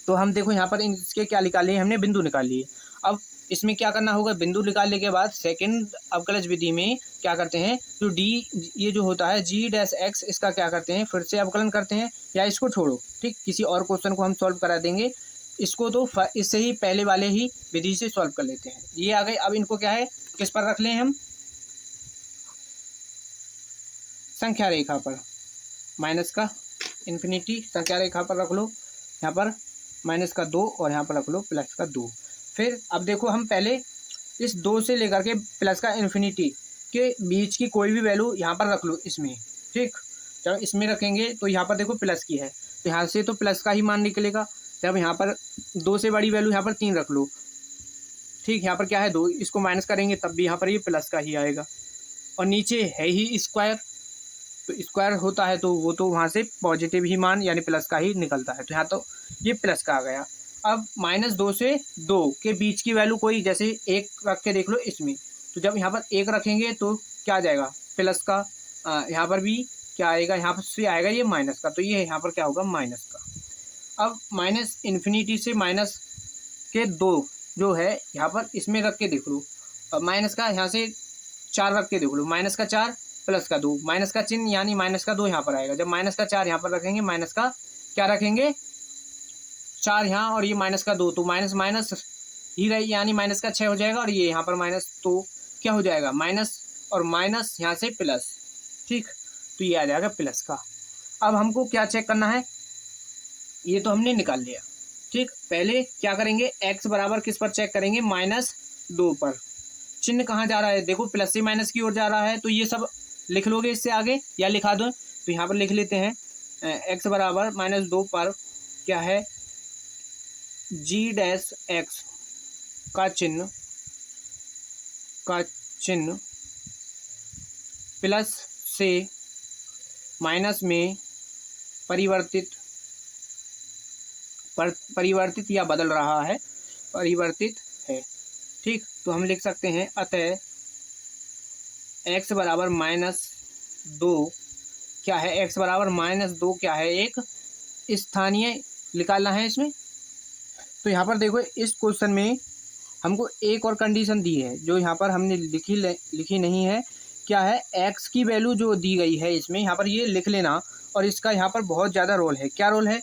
तो हम देखो यहाँ पर इसके क्या निकाल लिए, हमने बिंदु निकाल लिए। अब इसमें क्या करना होगा, बिंदु निकालने के बाद सेकंड अवकलज विधि में क्या करते हैं, जो डी ये जो होता है g'(x) इसका क्या करते हैं, फिर से अवकलन करते हैं, या इसको छोड़ो। ठीक, किसी और क्वेश्चन को हम सॉल्व करा देंगे। इसको तो इससे ही पहले वाले ही विधि से सॉल्व कर लेते हैं। ये आ गए। अब इनको क्या है, किस पर रख लें हम, संख्या रेखा पर, माइनस का इन्फिनिटी संख्या रेखा पर रख लो। यहाँ पर माइनस का 2 और यहाँ पर रख लो प्लस का 2। फिर अब देखो, हम पहले इस 2 से लेकर के प्लस का इन्फिनिटी के बीच की कोई भी वैल्यू यहाँ पर रख लो इसमें। ठीक, जब इसमें रखेंगे तो यहाँ पर देखो प्लस की है, तो यहाँ से तो प्लस का ही मान निकलेगा। जब यहाँ पर 2 से बड़ी वैल्यू यहाँ पर 3 रख लो। ठीक, यहाँ पर क्या है 2, इसको माइनस करेंगे तब भी यहाँ पर ये प्लस का ही आएगा। और नीचे है ही स्क्वायर, तो स्क्वायर होता है तो वो तो वहाँ से पॉजिटिव ही मान यानी प्लस का ही निकलता है। तो यहाँ तो ये प्लस का आ गया। अब -2 से 2 के बीच की वैल्यू कोई, जैसे 1 रख के देख लो इसमें, तो जब यहाँ पर 1 रखेंगे तो क्या आ जाएगा, प्लस का। यहाँ पर भी क्या आएगा, यहाँ पर से आएगा ये माइनस का, तो ये यहाँ पर क्या होगा, माइनस का। अब माइनस इन्फिनिटी से माइनस के 2 जो है यहाँ पर इसमें रख के देख लो, माइनस का यहाँ से 4 रख के देख लो, माइनस का 4 प्लस का 2, माइनस का चिन्ह यानी माइनस का 2 यहाँ पर आएगा। जब माइनस का 4 यहाँ पर रखेंगे, माइनस का क्या रखेंगे 4 यहाँ, और ये माइनस का 2, तो माइनस माइनस ही रही यानी माइनस का 6 हो जाएगा। और ये यहाँ पर माइनस, तो क्या हो जाएगा, माइनस और माइनस यहाँ से प्लस, ठीक। तो ये आ जाएगा प्लस का। अब हमको क्या चेक करना है, ये तो हमने निकाल लिया, ठीक। पहले क्या करेंगे, x बराबर किस पर चेक करेंगे, -2 पर। चिन्ह कहाँ जा रहा है, देखो प्लस से माइनस की ओर जा रहा है, तो ये सब लिख लोगे इससे आगे या लिखा दो, तो यहाँ पर लिख लेते हैं x बराबर -2 पर क्या है, g-x का चिन्ह प्लस से माइनस में परिवर्तित या बदल रहा है, परिवर्तित है, ठीक। तो हम लिख सकते हैं अतः x बराबर -2 क्या है, x बराबर -2 क्या है, एक स्थानीय निकालना है इसमें। तो यहाँ पर देखो इस क्वेश्चन में हमको एक और कंडीशन दी है जो यहाँ पर हमने लिखी नहीं है, क्या है, x की वैल्यू जो दी गई है इसमें, यहाँ पर ये लिख लेना। और इसका यहाँ पर बहुत ज़्यादा रोल है, क्या रोल है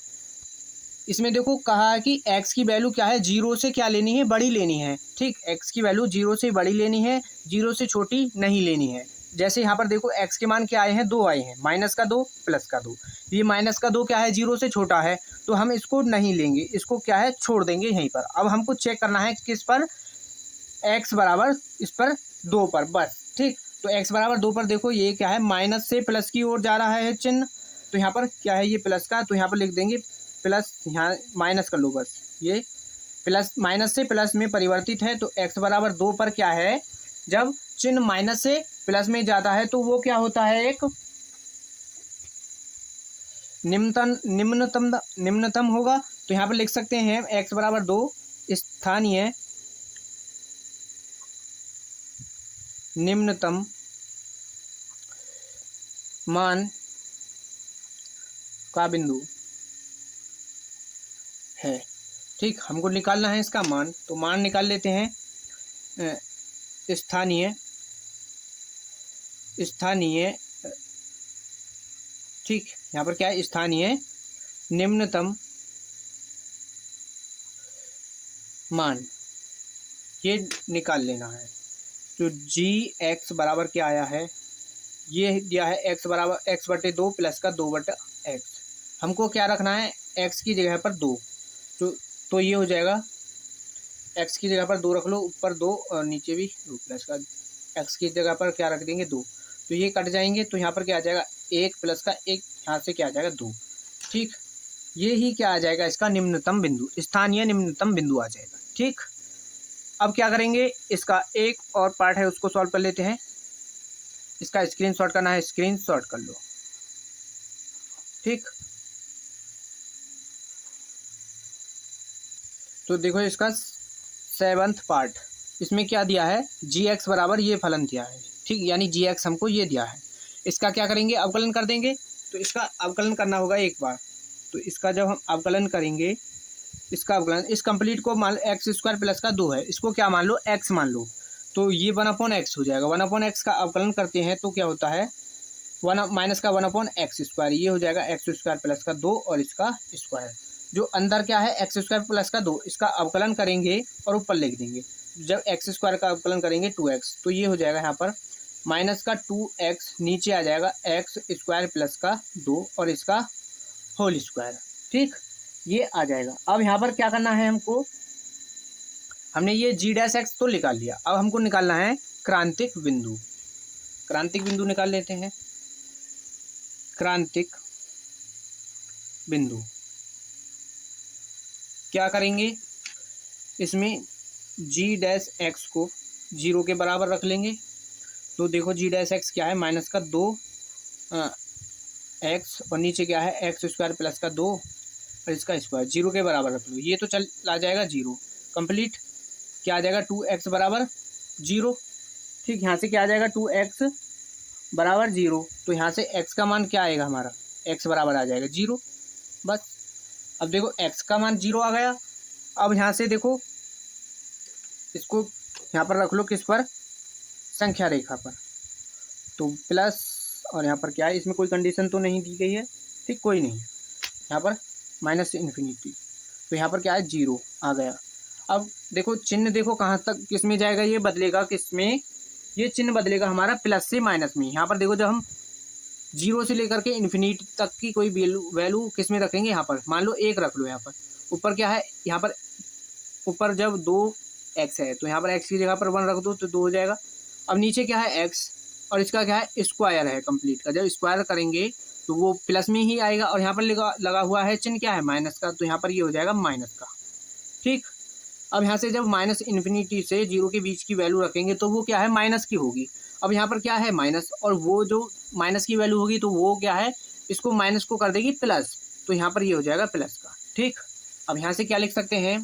इसमें, देखो कहा है कि x की वैल्यू क्या है, 0 से क्या लेनी है, बड़ी लेनी है, ठीक। x की वैल्यू 0 से बड़ी लेनी है, 0 से छोटी नहीं लेनी है। जैसे यहाँ पर देखो x के मान क्या आए हैं, 2 आए हैं, -2 +2। ये -2 क्या है, 0 से छोटा है, तो हम इसको नहीं लेंगे, इसको क्या है छोड़ देंगे यहीं पर। अब हमको चेक करना है किस पर, x बराबर इस पर 2 पर, बस, ठीक। तो x बराबर 2 पर देखो ये क्या है, माइनस से प्लस की ओर जा रहा है चिन्ह, तो यहाँ पर क्या है, ये प्लस का, तो यहाँ पर लिख देंगे प्लस, यहाँ माइनस कर लो बस, ये प्लस माइनस से प्लस में परिवर्तित है। तो x बराबर 2 पर क्या है, जब चिन्ह माइनस से प्लस में जाता है तो वो क्या होता है, एक निम्नतम होगा। तो यहाँ पर लिख सकते हैं x बराबर 2 स्थानीय निम्नतम मान का बिंदु है, ठीक। हमको निकालना है इसका मान, तो मान निकाल लेते हैं स्थानीय, ठीक। यहाँ पर क्या है, स्थानीय निम्नतम मान, ये निकाल लेना है। तो g(x) बराबर क्या आया है, ये दिया है x बराबर x/2 प्लस का 2/x। हमको क्या रखना है, x की जगह पर 2, तो ये हो जाएगा, x की जगह पर 2 रख लो, ऊपर 2 और नीचे भी 2 प्लस का, x की जगह पर क्या रख देंगे 2, तो ये कट जाएंगे, तो यहाँ पर क्या आ जाएगा 1 प्लस का 1, यहाँ से क्या आ जाएगा 2, ठीक। ये ही क्या आ जाएगा, इसका निम्नतम बिंदु, स्थानीय निम्नतम बिंदु आ जाएगा, ठीक। अब क्या करेंगे, इसका एक और पार्ट है उसको सॉल्व कर लेते हैं। इसका स्क्रीनशॉट करना है, स्क्रीनशॉट कर लो, ठीक। तो देखो इसका 7th पार्ट, इसमें क्या दिया है, g(x) बराबर ये फलन दिया है, ठीक। यानी g(x) हमको ये दिया है, इसका क्या करेंगे, अवकलन कर देंगे। तो इसका अवकलन करना होगा एक बार, तो इसका जब हम अवकलन करेंगे, इसका अवकलन, इस कंप्लीट को मान x² प्लस का 2 है, इसको क्या मान लो, x मान लो, तो ये 1/x हो जाएगा। 1/x का अवकलन करते हैं तो क्या होता है, माइनस का 1/x², ये हो जाएगा x² प्लस का 2 और इसका स्क्वायर, जो अंदर क्या है x² प्लस का 2, इसका अवकलन करेंगे और ऊपर लिख देंगे। जब x² का अवकलन करेंगे 2x, तो ये हो जाएगा यहाँ पर माइनस का 2x, नीचे आ जाएगा x² प्लस का 2 और इसका होल स्क्वायर, ठीक। ये आ जाएगा। अब यहाँ पर क्या करना है हमको, हमने ये g(x) तो निकाल लिया, अब हमको निकालना है क्रांतिक बिंदु। क्रांतिक बिंदु निकाल लेते हैं, क्रांतिक बिंदु क्या करेंगे, इसमें g(x) को 0 के बराबर रख लेंगे। तो देखो g(x) क्या है, माइनस का 2x और नीचे क्या है x² प्लस का 2 और इसका स्क्वायर, 0 के बराबर रख लो, ये तो चल आ जाएगा 0 कंप्लीट। क्या आ जाएगा 2x बराबर 0, ठीक। यहाँ से क्या आ जाएगा 2x बराबर 0, तो यहाँ से x का मान क्या आएगा हमारा, x बराबर आ जाएगा 0, बस। अब देखो x का मान 0 आ गया। अब यहाँ से देखो इसको यहाँ पर रख लो, किस पर, संख्या रेखा पर, तो प्लस, और यहाँ पर क्या है, इसमें कोई कंडीशन तो नहीं दी गई है, ठीक, कोई नहीं, यहाँ पर -∞, तो यहाँ पर क्या है 0 आ गया। अब देखो चिन्ह देखो कहाँ तक किस में जाएगा, ये बदलेगा किस में, ये चिन्ह बदलेगा हमारा प्लस से माइनस में। यहाँ पर देखो जब हम 0 से लेकर के इन्फिनिटी तक की कोई वैल्यू किस में रखेंगे, यहाँ पर मान लो 1 रख लो। यहाँ पर ऊपर क्या है, यहाँ पर ऊपर जब 2x है तो यहाँ पर x की जगह पर 1 रख दो तो 2 हो जाएगा। अब नीचे क्या है x और इसका क्या है स्क्वायर है कंप्लीट का, जब स्क्वायर करेंगे तो वो प्लस में ही आएगा। और यहाँ पर लगा हुआ है चिन्ह क्या है माइनस का, तो यहाँ पर ये हो जाएगा माइनस का। ठीक, अब यहाँ से जब माइनस इन्फिनिटी से 0 के बीच की वैल्यू रखेंगे तो वो क्या है माइनस की होगी। अब यहाँ पर क्या है माइनस, और वो जो माइनस की वैल्यू होगी तो वो क्या है इसको माइनस को कर देगी प्लस, तो यहाँ पर ये हो जाएगा प्लस का। ठीक, अब यहाँ से क्या लिख सकते हैं,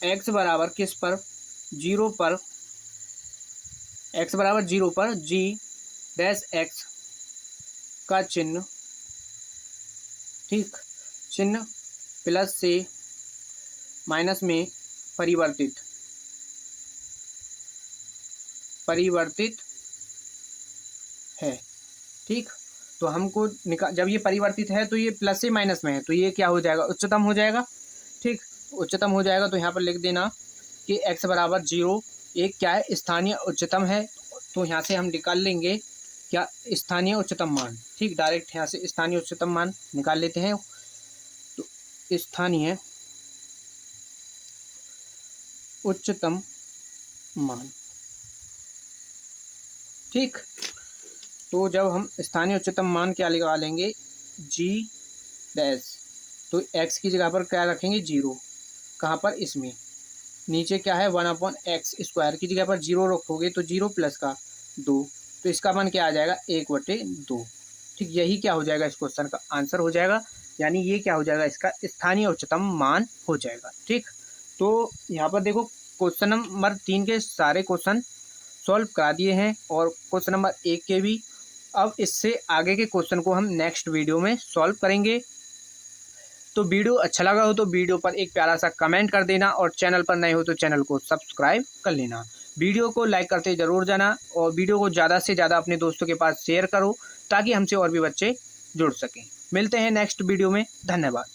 x बराबर किस पर 0 पर, x बराबर 0 पर g डैश x का चिन्ह, ठीक, चिन्ह प्लस से माइनस में परिवर्तित है। ठीक, तो हमको जब ये परिवर्तित है तो ये प्लस से माइनस में है तो ये क्या हो जाएगा उच्चतम हो जाएगा। ठीक, उच्चतम हो जाएगा तो यहाँ पर लिख देना कि x बराबर 0 एक क्या है स्थानीय उच्चतम है, तो यहाँ से हम निकाल लेंगे क्या स्थानीय उच्चतम मान। ठीक, डायरेक्ट यहाँ से स्थानीय उच्चतम मान निकाल लेते हैं। तो स्थानीय उच्चतम मान, ठीक, तो जब हम स्थानीय उच्चतम मान क्या लगा लेंगे g डैश, तो x की जगह पर क्या रखेंगे 0, कहाँ पर इसमें, नीचे क्या है 1/x स्क्वायर की जगह पर 0 रखोगे तो 0 प्लस का 2, तो इसका मान क्या आ जाएगा 1/2। ठीक, यही क्या हो जाएगा इस क्वेश्चन का आंसर हो जाएगा, यानी ये क्या हो जाएगा इसका स्थानीय उच्चतम मान हो जाएगा। ठीक, तो यहाँ पर देखो क्वेश्चन नंबर 3 के सारे क्वेश्चन सॉल्व करा दिए हैं और क्वेश्चन नंबर 1 के भी। अब इससे आगे के क्वेश्चन को हम नेक्स्ट वीडियो में सॉल्व करेंगे। तो वीडियो अच्छा लगा हो तो वीडियो पर एक प्यारा सा कमेंट कर देना और चैनल पर नए हो तो चैनल को सब्सक्राइब कर लेना। वीडियो को लाइक करते ज़रूर जाना और वीडियो को ज़्यादा से ज़्यादा अपने दोस्तों के पास शेयर करो ताकि हमसे और भी बच्चे जुड़ सकें। मिलते हैं नेक्स्ट वीडियो में, धन्यवाद।